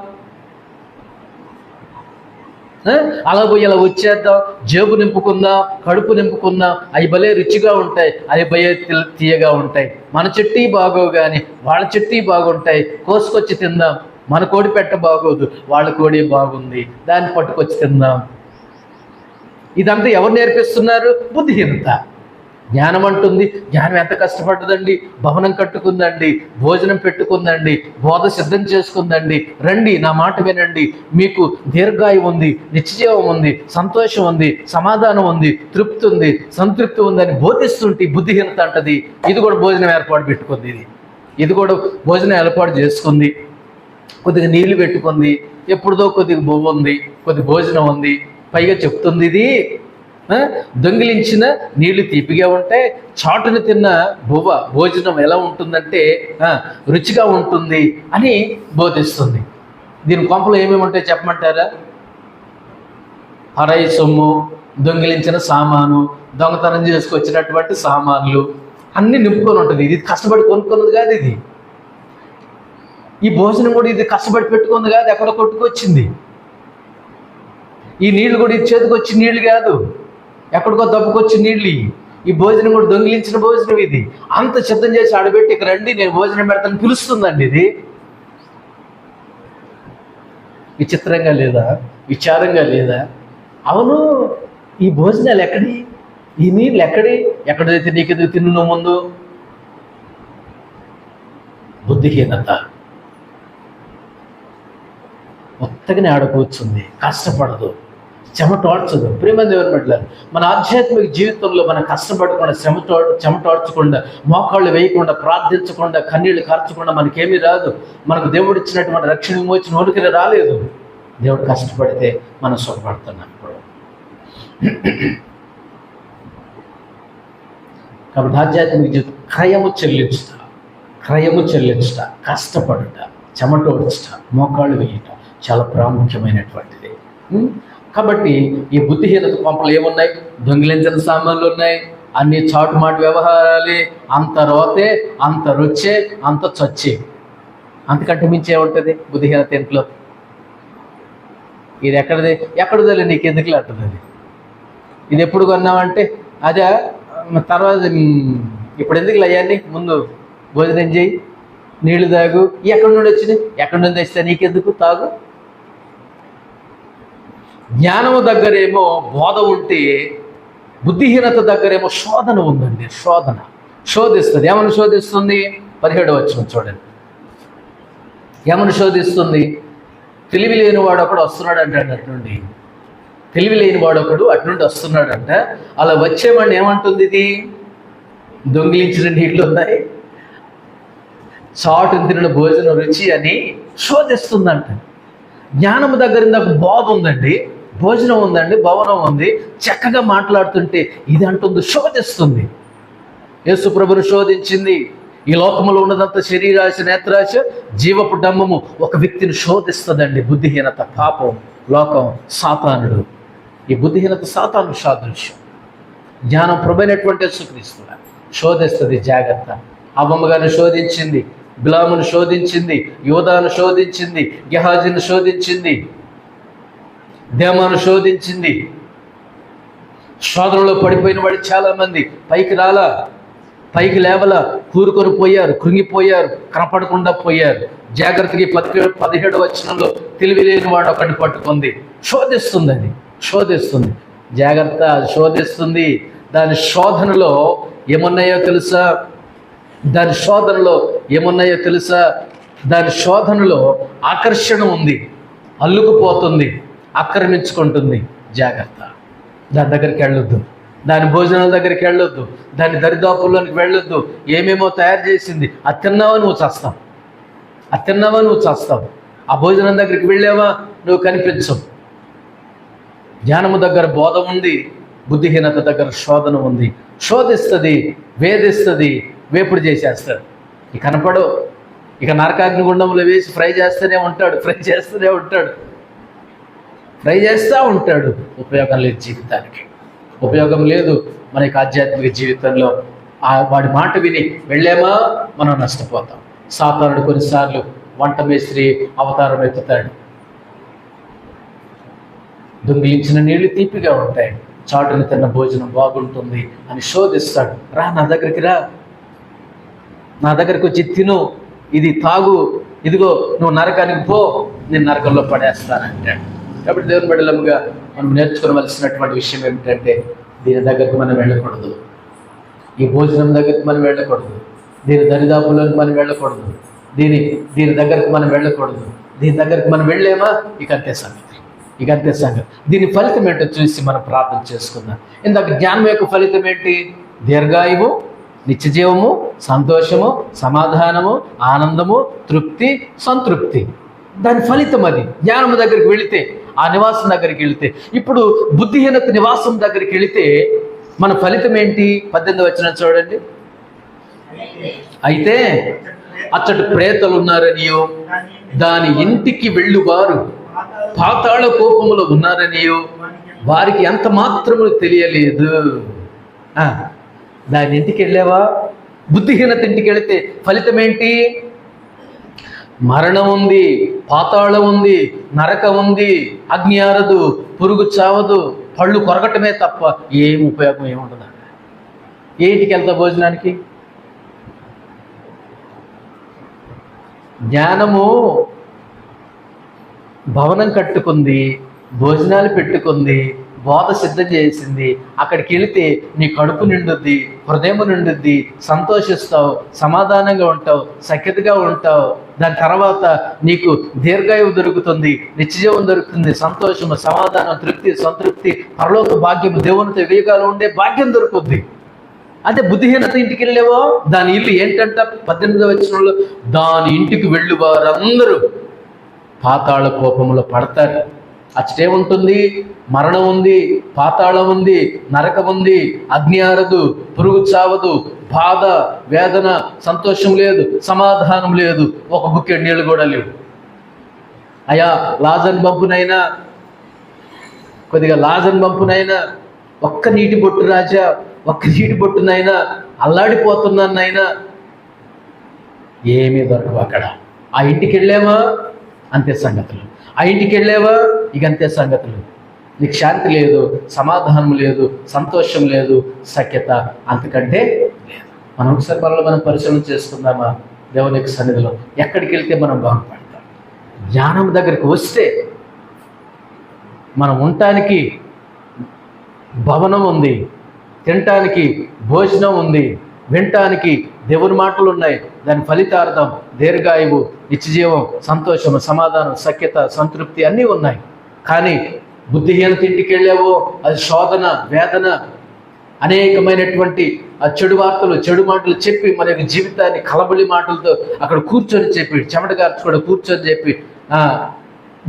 అలా పోయి ఇలా వచ్చేద్దాం, జేబు నింపుకుందాం, కడుపు నింపుకుందాం, అవి భలే రుచిగా ఉంటాయి, అవి భలే తీయగా ఉంటాయి. మన చెట్టు బాగోవు కానీ వాళ్ళ చెట్టు బాగుంటాయి, కోసుకొచ్చి తిందాం. మన కోడి పెట్ట బాగోదు, వాళ్ళ కోడి బాగుంది, దాన్ని పట్టుకొచ్చి తిందాం. ఇదంతా ఎవరు నేర్పిస్తున్నారు? బుద్ధిహీనత. జ్ఞానం అంటుంది, జ్ఞానం ఎంత కష్టపడ్డదండి, భవనం కట్టుకుందండి, భోజనం పెట్టుకుందండి, బోధ సిద్ధం చేసుకుందండి, రండి నా మాట వినండి, మీకు దీర్ఘాయువు ఉంది, నిత్యజీవం ఉంది, సంతోషం ఉంది, సమాధానం ఉంది, తృప్తి ఉంది, సంతృప్తి ఉందని బోధిస్తుంటే బుద్ధిహీనత అంటది. ఇది కూడా భోజనం ఏర్పాటు పెట్టుకుంది, ఇది కూడా భోజనం ఏర్పాటు చేసుకుంది, కొద్దిగా నీళ్లు పెట్టుకుంది, ఎప్పుడుదో కొద్దిగా బొవ్వ ఉంది, కొద్ది భోజనం ఉంది. పైగా చెప్తుంది ఇది దొంగిలించిన నీళ్లు తీపిగా ఉంటాయి, చాటును తిన్న భోజనం ఎలా ఉంటుందంటే రుచిగా ఉంటుంది అని బోధిస్తుంది. దీని కొంపలో ఏమేమి ఉంటాయి చెప్పమంటారా? హరాయి సొమ్ము, దొంగిలించిన సామాను, దొంగతనం చేసుకొచ్చినటువంటి సామాన్లు అన్నీ నింపుకొని ఉంటుంది. ఇది కష్టపడి కొనుక్కున్నది కాదు, ఇది ఈ భోజనం కూడా ఇది కష్టపడి పెట్టుకుంది కాదు, ఎక్కడ కొట్టుకొచ్చింది. ఈ నీళ్లు కూడా ఇది చేతికి వచ్చి నీళ్లు కాదు, ఎక్కడికో దప్పుకొచ్చి నీళ్ళు. ఈ భోజనం కూడా దొంగిలించిన భోజనం. ఇది అంత సిద్ధం చేసి ఆడబెట్టి ఇక్కడ రండి నేను భోజనం పెడతాను పిలుస్తుందండి. ఇది విచిత్రంగా లేదా? విచారంగా లేదా? అవును, ఈ భోజనాలు ఎక్కడి, ఈ నీళ్ళు ఎక్కడి, ఎక్కడైతే నీకెందుకు తిన్ను ముందు? బుద్ధిహీనత. మొత్తగానే ఆడ కూర్చుంది, కష్టపడదు, చెమటోడ్చదు. ప్రేమ దేవుని బిడ్డలారా, మన ఆధ్యాత్మిక జీవితంలో మనం కష్టపడకుండా, చెమటోడ్చకుండా, మోకాళ్ళు వేయకుండా, ప్రార్థించకుండా, కన్నీళ్లు కార్చకుండా మనకేమీ రాదు. మనకు దేవుడు ఇచ్చినటువంటి రక్షణ విమోచన నోటికి రాలేదు. దేవుడు కష్టపడితే మనం సుఖపడుతున్నాం. కాబట్టి ఆధ్యాత్మిక జీవితం క్రయము చెల్లించుట, కష్టపడుట, చెమటోడ్చుట, మోకాళ్ళు వేయుట, చాలా ప్రాముఖ్యమైనటువంటిది. కాబట్టి ఈ బుద్ధిహీనత కొంపలు ఏమున్నాయి? దొంగిలించిన సామాన్లు ఉన్నాయి, అన్ని చాటుమాటు వ్యవహారాలే, అంత రోతే, అంత రుచే, అంత చచ్చే. అంతకంటే మించే ఉంటుంది బుద్ధిహీనత ఇంట్లో. ఇది ఎక్కడదో నీకు ఎందుకులే అంటుంది అది. ఇది ఎప్పుడు కొన్నామంటే అదే తర్వాత ఇప్పుడు ఎందుకులే అయ్యాన్ని, ముందు భోజనం చేయి, నీళ్లు తాగు. ఎక్కడి నుండి వచ్చినాయి? ఎక్కడి నుండి వస్తే నీకెందుకు, తాగు. జ్ఞానము దగ్గరేమో బోధ ఉంటే బుద్ధిహీనత దగ్గరేమో శోధన ఉందండి. శోధిస్తుంది. ఏమని శోధిస్తుంది? 17వ వచనం చూడండి. ఏమని శోధిస్తుంది? తెలివి లేని వాడు ఒకడు వస్తున్నాడు అంటాడు అట్నుండి. తెలివి లేని వాడు ఒకడు అట్నుండి వస్తున్నాడంట. అలా వచ్చేవాడిని ఏమంటుంది? ఇది దొంగిలించిన నీళ్ళు ఉన్నాయి, చాటును తినిన భోజనం రుచి అని శోధిస్తుందంట. జ్ఞానము దగ్గర నాకు బోధ ఉందండి, భోజనం ఉందండి, భవనం ఉంది, చక్కగా మాట్లాడుతుంటే ఇది అంటుంది, శోధిస్తుంది. యేసు ప్రభును శోధించింది. ఈ లోకములో ఉన్నదంతా శరీరాశ, నేత్రాశ, జీవపు డమ్మము ఒక వ్యక్తిని శోధిస్తుందండి. బుద్ధిహీనత, పాపం, లోకం, సాతానుడు. ఈ బుద్ధిహీనత సాతాను సాదృశ్యం. జ్ఞానం ప్రభువైనటువంటి యేసుక్రీస్తు శోధిస్తుంది. జాగ్రత్త. అవ్వమ్మ గారిని శోధించింది, బిలామును శోధించింది, యోధాను శోధించింది, గెహాజీని శోధించింది, దేమాను శోధించింది. శోధనలో పడిపోయిన వాడు చాలామంది పైకి లేవలా, కూరుకొని పోయారు, కృంగిపోయారు, కనపడకుండా పోయారు. జాగ్రత్తగా 17వ వచనంలో తెలివి లేని వాడు ఒకటి పట్టుకుంది. శోధిస్తుంది. జాగ్రత్త, శోధిస్తుంది. దాని శోధనలో ఏమున్నాయో తెలుసా? దాని శోధనలో ఆకర్షణ ఉంది, అల్లుకుపోతుంది, ఆక్రమించుకుంటుంది. జాగ్రత్త. దాని దగ్గరికి వెళ్ళొద్దు, దాని భోజనాల దగ్గరికి వెళ్ళొద్దు, దాని దరిదాపుల్లోనికి వెళ్ళొద్దు. ఏమేమో తయారు చేసింది, అది తిన్నావా నువ్వు చస్తావు. ఆ భోజనం దగ్గరికి వెళ్ళావా నువ్వు కనిపించవు. జ్ఞానము దగ్గర బోధ ఉంది, బుద్ధిహీనత దగ్గర శోధన ఉంది. శోధిస్తుంది, వేధిస్తుంది, వేపుడు చేసేస్తాడు. ఇక కనపడు. ఇక నరకాగ్ని గుండంలో వేసి ఫ్రై చేస్తూనే ఉంటాడు. ఉపయోగం లేదు జీవితానికి. ఉపయోగం లేదు మనకి ఆధ్యాత్మిక జీవితంలో. వాడి మాట విని వెళ్ళామా మనం నష్టపోతాం. సాతానుడు కొన్నిసార్లు వంట మేస్త్రి అవతారం ఎత్తుతాడు. దొంగిలించిన నీళ్లు తీపిగా ఉంటాయి, చాటుని తిన్న భోజనం బాగుంటుంది అని శోధిస్తాడు. నా దగ్గరికి వచ్చి తిను, ఇది తాగు, ఇదిగో నువ్వు నరకానికి పో, నేను నరకంలో పడేస్తానంటాడు. కాబట్టి దేవుని బిడ్డలముగా మనం నేర్చుకోవలసినటువంటి విషయం ఏమిటంటే, దీని దగ్గరికి మనం వెళ్ళకూడదు. ఈ భోజనం దగ్గరికి మనం వెళ్ళకూడదు. దీని దరిదాపులోకి మనం వెళ్ళకూడదు. దీని దగ్గరికి మనం వెళ్ళకూడదు. దీని దగ్గరికి మనం వెళ్ళేమా ఇక అంతే సంగతి. దీని ఫలితం ఏంటో చూసి మనం ప్రార్థన చేసుకుందాం. ఇందాక జ్ఞానం యొక్క ఫలితం ఏంటి? దీర్ఘాయువు, నిత్యజీవము, సంతోషము, సమాధానము, ఆనందము, తృప్తి, సంతృప్తి. దాని ఫలితం అది. జ్ఞానము దగ్గరికి వెళితే, ఆ నివాసం దగ్గరికి వెళితే. ఇప్పుడు బుద్ధిహీనత నివాసం దగ్గరికి వెళితే మన ఫలితం ఏంటి? 18వ వచనం చూడండి. అయితే అచ్చటి ప్రేతలు ఉన్నారనియో, దాని ఇంటికి వెళ్ళువారు పాతాళ కోపములో ఉన్నారనియో వారికి ఎంత మాత్రము తెలియలేదు. దాని ఇంటికి వెళ్ళావా? బుద్ధిహీనత ఇంటికి వెళితే ఫలితం ఏంటి? మరణం ఉంది, పాతాళం ఉంది, నరకం ఉంది, అగ్ని ఆరదు, పురుగు చావదు, పళ్ళు కొరగటమే తప్ప ఏం ఉపయోగం ఏముండదు. ఏ ఇంటికి వెళ్తా భోజనానికి? జ్ఞానము భవనం కట్టుకుంది, భోజనాలు పెట్టుకుంది, బోధ సిద్ధం చేసింది. అక్కడికి వెళితే నీ కడుపు నిండుద్ది, హృదయం నిండుద్ది, సంతోషిస్తావు, సమాధానంగా ఉంటావు, సఖ్యతగా ఉంటావు. దాని తర్వాత నీకు దీర్ఘాయువు దొరుకుతుంది, నిత్యజీవం దొరుకుతుంది, సంతోషము, సమాధానం, తృప్తి, సంతృప్తి, పరలోక భాగ్యం, దేవునితో వివేకాలు ఉండే భాగ్యం దొరుకుద్ది. అదే బుద్ధిహీనత ఇంటికి వెళ్ళేవో దాని ఇల్లు ఏంటంట? 18వ వచనంలో దాని ఇంటికి వెళ్ళు వారందరూ పాతాళ కోపములో పడతారు. అచ్చటేముంటుంది? మరణం ఉంది, పాతాళం ఉంది, నరకం ఉంది, అగ్ని ఆరదు, పురుగు చావదు, బాధ, వేదన, సంతోషం లేదు, సమాధానం లేదు, ఒక బుక్కెడు నీళ్ళు కూడా లేవు. అయ్యా లాజర్ పంపునైనా, కొద్దిగా లాజర్ పంపునైనా, ఒక్క నీటి బొట్టు రాజా, ఒక్క నీటి బొట్టునైనా, అల్లాడిపోతున్నానైనా. ఏమీ దొరకవు అక్కడ. ఆ ఇంటికి వెళ్ళామా అంతే సంగతులు, ఆ ఇంటికి వెళ్ళావా ఇక అంతే సంగతులు. నీకు శాంతి లేదు, సమాధానం లేదు, సంతోషం లేదు, సఖ్యత అంతకంటే లేదు. మనం ఒకసారి మనం పరిశీలన చేసుకుందామా దేవునికి సన్నిధిలో? ఎక్కడికి వెళ్తే మనం బాగుపడతాం? జ్ఞానం దగ్గరికి వస్తే మనం ఉండటానికి భవనం ఉంది, తినటానికి భోజనం ఉంది, వినటానికి దేవుని మాటలు ఉన్నాయి, దాని ఫలితార్థం దీర్ఘాయువు, నిత్యజీవం, సంతోషము, సమాధానం, సఖ్యత, సంతృప్తి అన్నీ ఉన్నాయి. కానీ బుద్ధిహీనత ఇంటికి వెళ్ళావో అది శోధన, వేదన, అనేకమైనటువంటి ఆ చెడు వార్తలు, చెడు మాటలు చెప్పి మన యొక్క జీవితాన్ని కలబడి మాటలతో అక్కడ కూర్చొని చెప్పి, చెమట గార్చుకోవడం కూర్చొని చెప్పి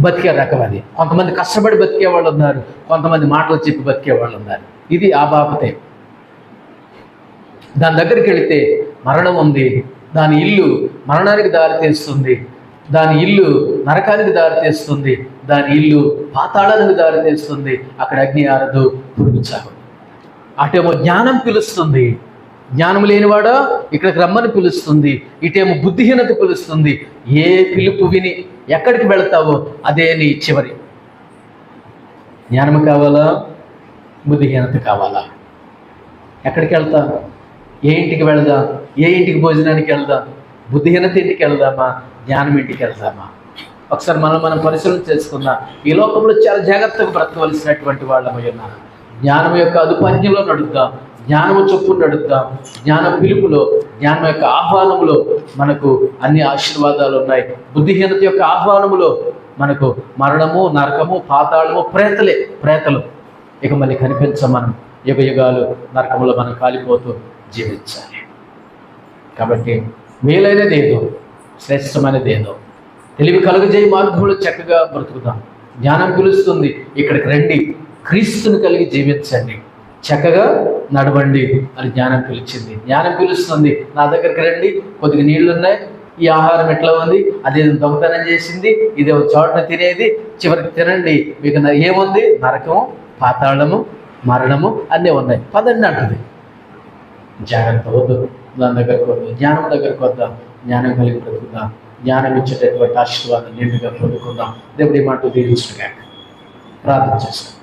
బతికే రకం అది. కొంతమంది కష్టపడి బతికే వాళ్ళు ఉన్నారు, కొంతమంది మాటలు చెప్పి బతికే వాళ్ళు ఉన్నారు. ఇది ఆ బాపతే. దాని దగ్గరికి వెళితే మరణం ఉంది, దాని ఇల్లు మరణానికి దారితీస్తుంది, దాని ఇల్లు నరకానికి దారితీస్తుంది, దాని ఇల్లు పాతాళానికి దారితీస్తుంది. అక్కడ అగ్ని ఆరదు, పురుగు చావు. అటేమో జ్ఞానం పిలుస్తుంది, జ్ఞానం లేనివాడా ఇక్కడికి రమ్మని పిలుస్తుంది. ఇటేమో బుద్ధిహీనత పిలుస్తుంది. ఏ పిలుపు విని ఎక్కడికి వెళతావో అదే నీ చివరి. జ్ఞానం కావాలా, బుద్ధిహీనత కావాలా? ఎక్కడికి వెళ్తాం? ఏ ఇంటికి వెళదాం? ఏ ఇంటికి భోజనానికి వెళ్దాం? బుద్ధిహీనత ఇంటికి వెళ్దామా, జ్ఞానం ఇంటికి వెళ్దామా? ఒకసారి మనం పరిశీలన చేసుకుందాం. ఈ లోకంలో చాలా జాగ్రత్తగా బ్రతకవలసినటువంటి వాళ్ళమై ఉన్నాం. జ్ఞానం యొక్క అదుపాజ్ఞంలో నడుద్దాం, జ్ఞానము చొప్పున నడుద్దాం. జ్ఞాన పిలుపులో, జ్ఞానం యొక్క ఆహ్వానములో మనకు అన్ని ఆశీర్వాదాలు ఉన్నాయి. బుద్ధిహీనత యొక్క ఆహ్వానములో మనకు మరణము, నరకము, పాతాళము, ప్రేతలు ఇక మళ్ళీ కనిపించమనం. యుగ యుగాలు నరకములో మనం కాలిపోతూ జీవించాలి. కాబట్టి మేలైనదేదో, శ్రేష్టమైనదేదో, తెలివి కలుగజేయ మార్గంలో చక్కగా బ్రతుకుతాం. జ్ఞానం పిలుస్తుంది, ఇక్కడికి రండి, క్రీస్తుని కలిగి జీవించండి, చక్కగా నడవండి అని జ్ఞానం పిలిచింది. జ్ఞానం పిలుస్తుంది, నా దగ్గరికి రండి, కొద్దిగా నీళ్లు ఉన్నాయి, ఈ ఆహారం ఎట్లా ఉంది, అదేదో దొంగతనం చేసింది, ఇదే చోటన తినేది, చివరికి తినండి, మీకు ఏముంది? నరకము, పాతాళము, మరణము అన్నీ ఉన్నాయి, పదండి అంటుంది. జాగ్రత్త, వద్దు, దాని దగ్గరకు వద్దు, జ్ఞానం దగ్గరకు వద్దాం, జ్ఞానం కలిగి బ్రతుకుదాం, జ్ఞానం ఇచ్చేటటువంటి ఆశీర్వాదం నిండుగా పొందుకుందాం. దేవుడి మాట దీవించుగా ప్రార్థన చేస్తాం.